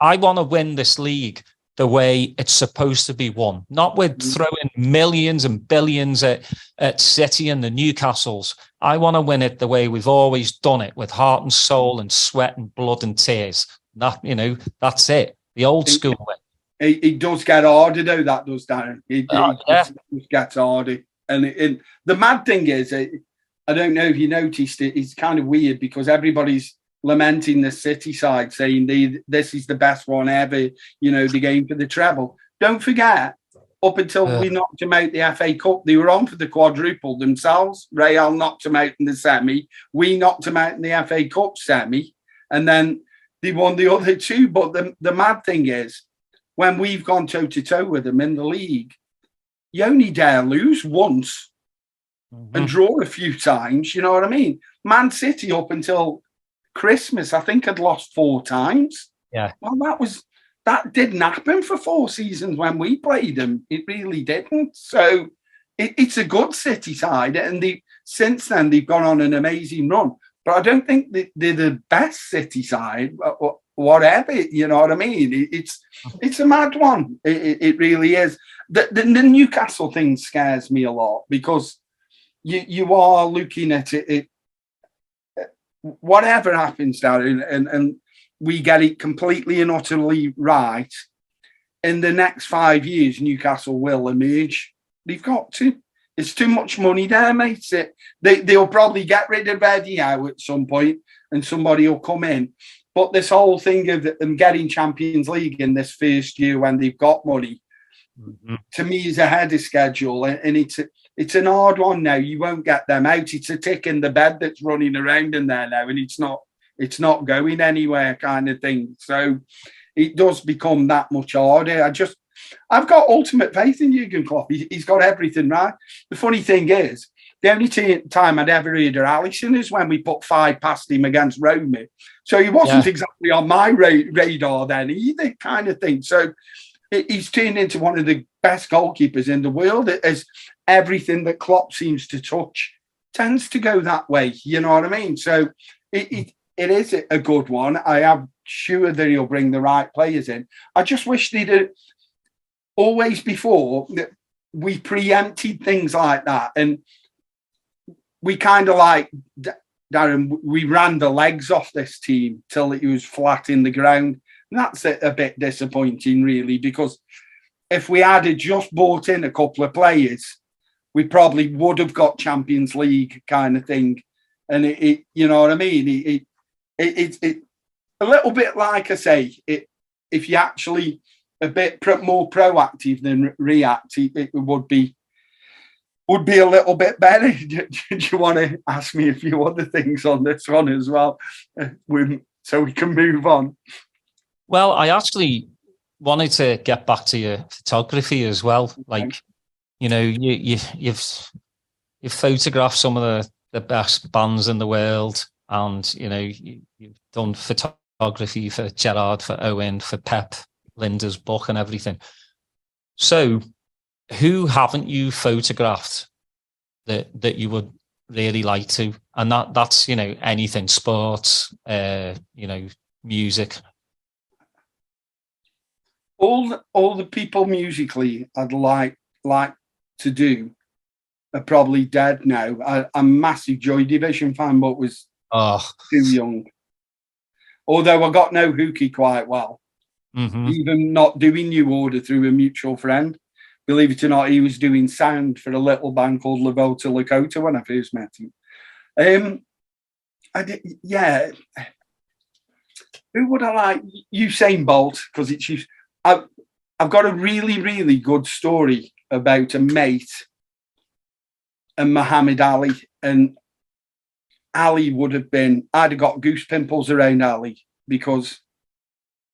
I want to win this league the way it's supposed to be won, not with throwing millions and billions at City and the Newcastles. I want to win it the way we've always done it, with heart and soul and sweat and blood and tears. That, you know, that's it. The old school way. It does get harder, though. That does, Darren. It just gets harder. And the mad thing is, I don't know if you noticed it, it's kind of weird because everybody's lamenting the City side, saying this is the best one ever, you know, the game for the treble. Don't forget, up until we knocked them out the FA Cup. They were on for the quadruple themselves. Real knocked them out in the semi. We knocked them out in the FA Cup semi. And then they won the other two. But the mad thing is, when we've gone toe-to-toe with them in the league, you only dare lose once and draw a few times. You know what I mean? Man City up until Christmas, I think, had lost 4 times. Yeah. Well, that didn't happen for 4 seasons when we played them. It really didn't. So it's a good City side. And since then, they've gone on an amazing run. But I don't think they're the best City side, or whatever, you know what I mean? It's a mad one. It really is. The Newcastle thing scares me a lot because you are looking at it. Whatever happens, Darren, and we get it completely and utterly right, in the next 5 years, Newcastle will emerge. They've got to. It's too much money there, mate. They'll probably get rid of Eddie Howe at some point and somebody will come in. But this whole thing of them getting Champions League in this first year when they've got money, to me, is ahead of schedule. And it's an hard one now. You won't get them out. It's a tick in the bed that's running around in there now, and it's not going anywhere, kind of thing. So it does become that much harder. I've got ultimate faith in Jurgen Klopp. He's got everything right. The funny thing is, the only time I'd ever heard of Alisson is when we put 5 past him against Roma. So he wasn't exactly on my radar then either, kind of thing. So he's turned into one of the best goalkeepers in the world, as everything that Klopp seems to touch tends to go that way. You know what I mean? So it is a good one. I am sure that he'll bring the right players in. I just wish they'd always before we preempted things like that, and we kind of like, Darren, we ran the legs off this team till it was flat in the ground. And that's a bit disappointing, really, because if we had just bought in a couple of players, we probably would have got Champions League, kind of thing. And it you know what I mean? It's a little bit like I say, if you actually a bit more proactive than reactive, it would be a little bit better. Do you want to ask me a few other things on this one as well, so we can move on? Well, I actually wanted to get back to your photography as well. Like, you know, you've photographed some of the best bands in the world, and you know you've done photography for Gerard, for Owen, for Pep, Linda's book, and everything. So, who haven't you photographed that you would really like to? And that's you know, anything, sports, you know, music. All the people musically I'd like to do are probably dead now. I'm a massive Joy Division fan, but was too young. Although I got no hooky quite well. Even not doing New Order through a mutual friend. Believe it or not, he was doing sound for a little band called Lavota Lakota when I first met him. Who would I like? Usain Bolt, because it's I've got a really, really good story about a mate and Muhammad Ali. And Ali would have been, I'd have got goose pimples around Ali, because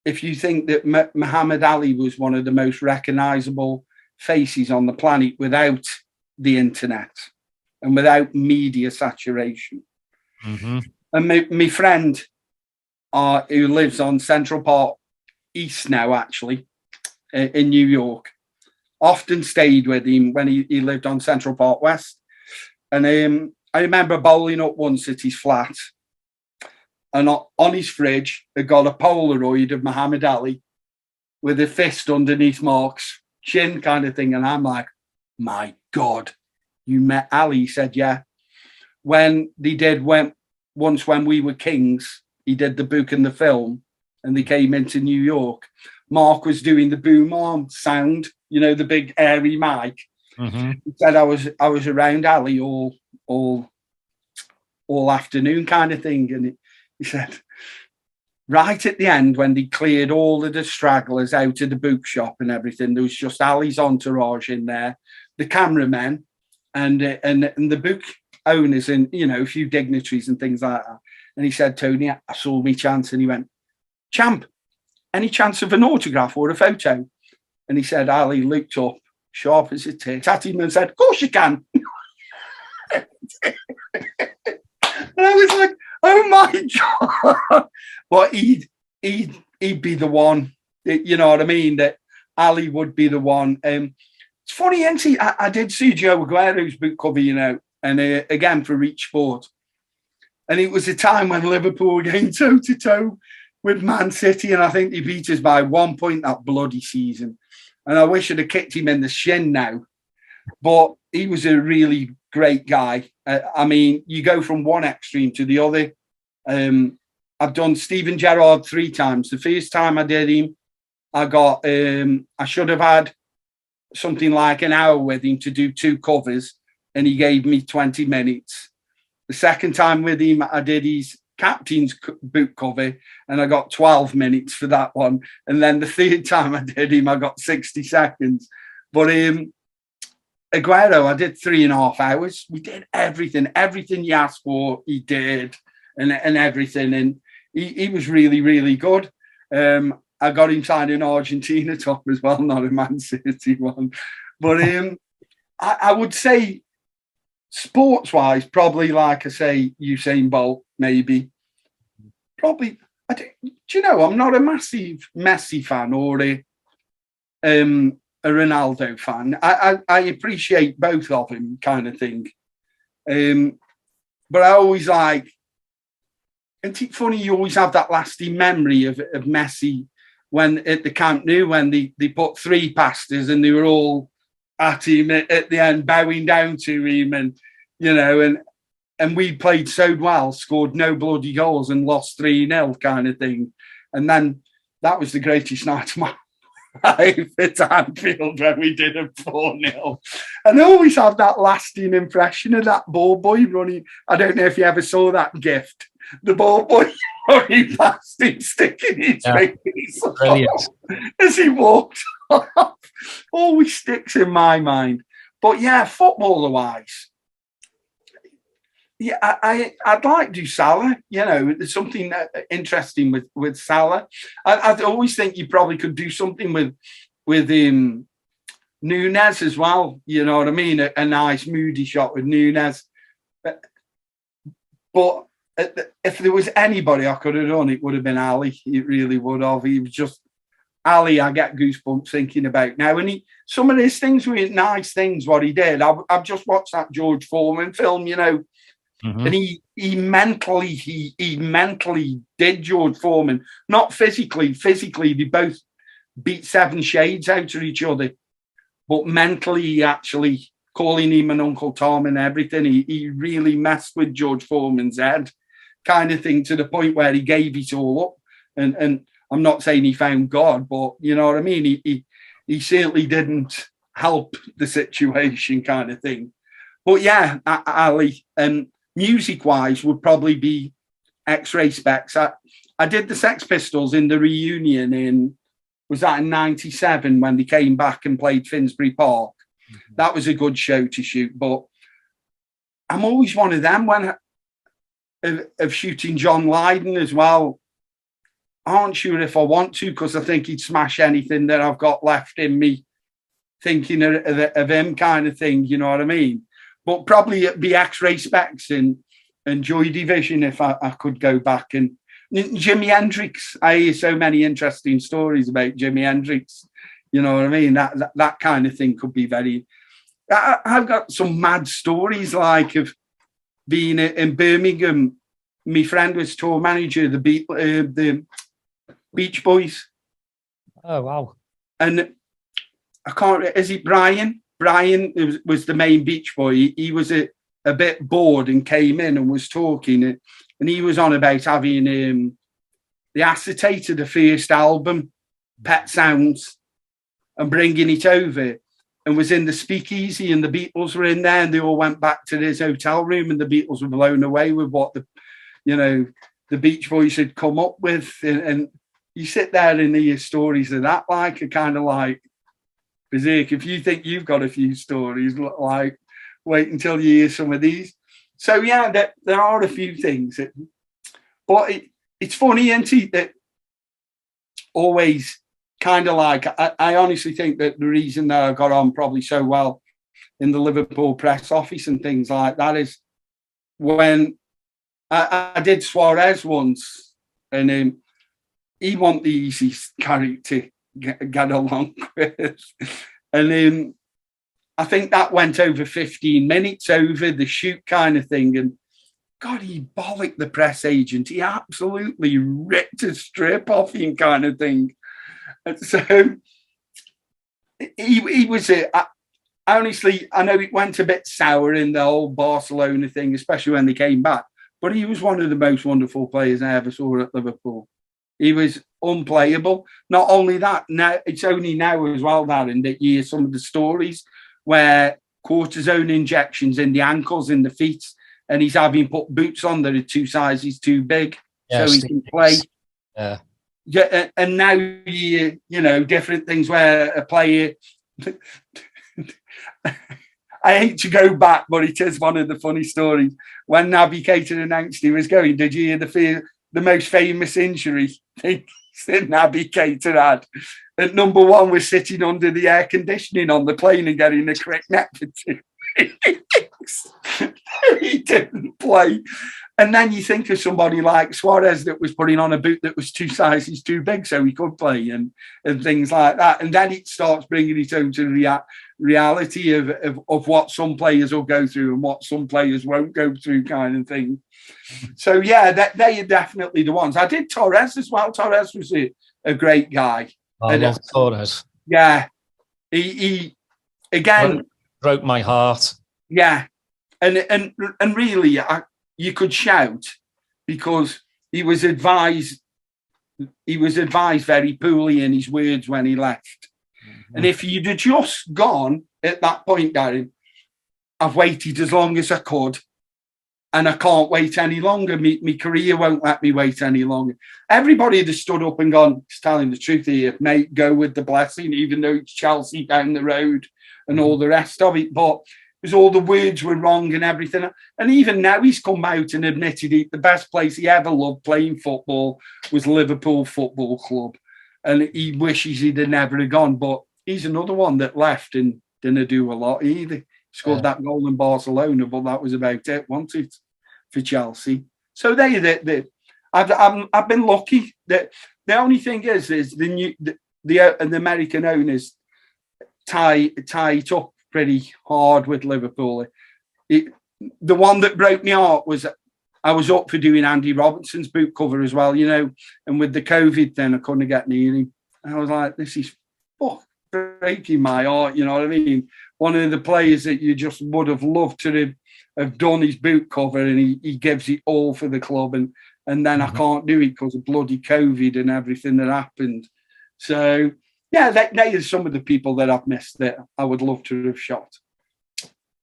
if you think that Muhammad Ali was one of the most recognizable faces on the planet without the internet and without media saturation. And my friend who lives on Central Park East now, actually, in New York, often stayed with him when he lived on Central Park West. And I remember bowling up once at his flat, and on his fridge, they got a Polaroid of Muhammad Ali with a fist underneath Mark's chin, kind of thing. And I'm like, my God, you met Ali? He said, yeah. When we were kings, he did the book and the film, and they came into New York. Mark was doing the boom arm sound, you know, the big airy mic. He said I was around Ali all afternoon, kind of thing. And he said, right at the end, when they cleared all of the stragglers out of the bookshop and everything, there was just Ali's entourage in there, the cameramen, and the book owners, and a few dignitaries and things like that. And he said, "Tony, I saw me chance," and he went, "Champ, any chance of an autograph or a photo?" And he said, Ali looked up, sharp as a tick, at him and said, "Of course you can." And I was like, "Oh my God!" But he'd be the one. You know what I mean? That Ali would be the one. It's funny, isn't he? I did see Joe Aguero's book cover, and again for Reach Sport, and it was a time when Liverpool were going toe to toe with Man City, and I think they beat us by 1 point that bloody season. And I wish I'd have kicked him in the shin now, but he was a really great guy. I mean, you go from one extreme to the other. I've done Steven Gerrard 3 times. The first time I did him, I should have had something like an hour with him to do 2 covers, and he gave me 20 minutes. The second time with him, I did his captain's book cover, and I got 12 minutes for that one. And then the third time I did him, I got 60 seconds. But Aguero, I did 3.5 hours. We did everything you asked for, he did, and everything. And he was really, really good. I got him signed an Argentina top as well, not a Man City one. But I would say, sports-wise, probably, like I say, Usain Bolt, maybe. Probably, I'm not a massive Messi fan or a Ronaldo fan. I appreciate both of them, kind of thing. But I always like, isn't it funny, you always have that lasting memory of Messi when at the Camp Nou, when they put 3 pastors and they were all at him at the end, bowing down to him, and and we played so well, scored no bloody goals and lost 3-0 kind of thing. And then that was the greatest night of my life at Anfield when we did a 4-0. And I always have that lasting impression of that ball boy running. I don't know if you ever saw that gift. The ball boy running past him, sticking his face as he walked off. Always sticks in my mind. But yeah, footballer-wise, yeah, I'd like to do Salah. There's something interesting with Salah. I always think you probably could do something with Nunez as well. You know what I mean? A nice moody shot with Nunez. But if there was anybody I could have done, it would have been Ali. It really would have. He was just Ali. I get goosebumps thinking about now. And some of his things were nice things. What he did. I've just watched that George Foreman film. Mm-hmm. And he mentally did George Foreman, not physically. Physically, they both beat 7 shades out of each other, but mentally, he actually calling him an Uncle Tom and everything. He really messed with George Foreman's head, kind of thing, to the point where he gave it all up. And I'm not saying he found God, but you know what I mean. He certainly didn't help the situation, kind of thing. But yeah, Ali. Music-wise would probably be X-Ray Specs. I did the Sex Pistols in the reunion was that in 97 when they came back and played Finsbury Park. Mm-hmm. That was a good show to shoot, but I'm always one of them of shooting John Lydon as well. I aren't sure if I want to, because I think he'd smash anything that I've got left in me, thinking of him, kind of thing, you know what I mean? But probably it'd be X-Ray Specs and Joy Division if I could go back. And Jimi Hendrix, I hear so many interesting stories about Jimi Hendrix. You know what I mean? That kind of thing could be very... I've got some mad stories, like of being in Birmingham. My friend was tour manager of the Beach Boys. Oh, wow. And I can't... Is it Brian? Brian was the main Beach Boy. He was a bit bored and came in and was talking. And he was on about having the acetate of the first album, Pet Sounds, and bringing it over. And was in the speakeasy, and the Beatles were in there, and they all went back to this hotel room, and the Beatles were blown away with what the the Beach Boys had come up with, and you sit there and hear stories of that, like, are kind of like berserk. If you think you've got a few stories, like, wait until you hear some of these. So yeah, there are a few things, but it's funny, isn't it, that always kind of like, I honestly think that the reason that I got on probably so well in the Liverpool press office and things like that is when I did Suarez once, and he wasn't the easiest character to get along with. And I think that went over 15 minutes over the shoot kind of thing. And God, he bollocked the press agent. He absolutely ripped a strip off him kind of thing. And so he was honestly, I know it went a bit sour in the whole Barcelona thing, especially when they came back. But he was one of the most wonderful players I ever saw at Liverpool. He was unplayable. Not only that, now it's only now as well, Darren, that you hear some of the stories where cortisone injections in the ankles, in the feet, and he's having put boots on that are 2 sizes too big, so he can play. Yeah, and now you know, different things where a player. I hate to go back, but it is one of the funny stories. When Naby Keita announced he was going, did you hear the most famous injury thing that Naby Keita had? At number 1 was sitting under the air conditioning on the plane and getting a crick neck for 2 weeks. He didn't play. And then you think of somebody like Suarez that was putting on a boot that was 2 sizes too big so he could play, and things like that. And then it starts bringing it home to the reality of what some players will go through and what some players won't go through kind of thing. So, yeah, they are definitely the ones. I did Torres as well. Torres was a great guy. I love Torres. Yeah. He again... broke my heart. Yeah. And really, you could shout because he was advised very poorly in his words when he left. Mm-hmm. And if you'd have just gone at that point, Darren, I've waited as long as I could and I can't wait any longer. My career won't let me wait any longer. Everybody had stood up and gone, he's telling the truth here, mate, go with the blessing, even though it's Chelsea down the road and all the rest of it. But because all the words were wrong and everything. And even now he's come out and admitted the best place he ever loved playing football was Liverpool Football Club. And he wishes he'd have never gone. But he's another one that left and didn't do a lot either. He scored that goal in Barcelona, but that was about it, wasn't it, for Chelsea? So I've been lucky. That the only thing is the American owners tie it up pretty hard with Liverpool. The one that broke my heart was I was up for doing Andy Robertson's boot cover as well, you know, and with the COVID then I couldn't get near him. And I was like, this is breaking my heart, you know what I mean? One of the players that you just would have loved to have done his boot cover, and he gives it all for the club, and then I can't do it because of bloody COVID and everything that happened. So yeah, they are some of the people that I've missed that I would love to have shot.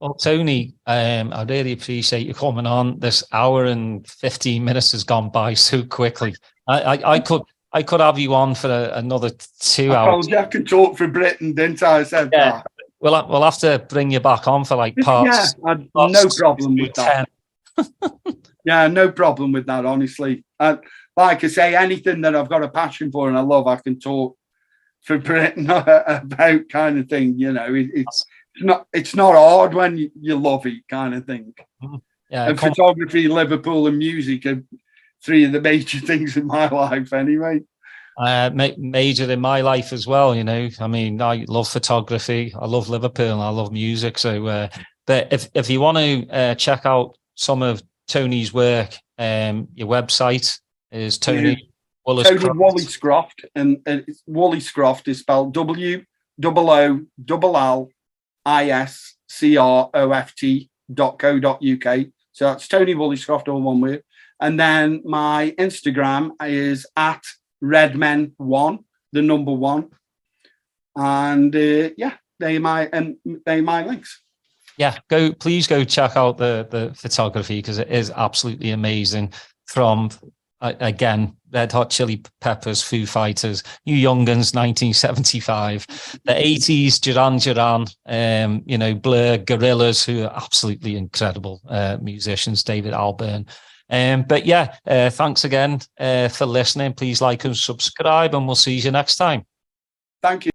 Well, Tony, I really appreciate you coming on. This hour and 15 minutes has gone by so quickly. I could have you on for another 2 hours. I told you I could talk for Britain, didn't I? I said that. We'll have to bring you back on for like parts. Yeah, no problem with that. Yeah, no problem with that, honestly. Like I say, anything that I've got a passion for and I love, I can talk for Britain about kind of thing. You know, it's not hard when you love it kind of thing. Yeah, and photography, Liverpool and music are 3 of the major things in my life anyway. Major in my life as well, you know. I mean, I love photography, I love Liverpool, and I love music. So but if you want to check out some of Tony's work, your website is Tony Woolliscroft. Tony Woolliscroft, and Woolliscroft is spelled WOOLLISCROFT.co.uk. So that's Tony Woolliscroft, all one word. And then my Instagram is at Redmen1, the number 1. And they my links. Yeah, please go check out the photography, because it is absolutely amazing. From again, Red Hot Chili Peppers, Foo Fighters, You Young'uns, 1975, the 80s, Duran Duran, you know, Blur, Gorillaz, who are absolutely incredible musicians, David Albarn. But yeah, thanks again for listening. Please like and subscribe, and we'll see you next time. Thank you.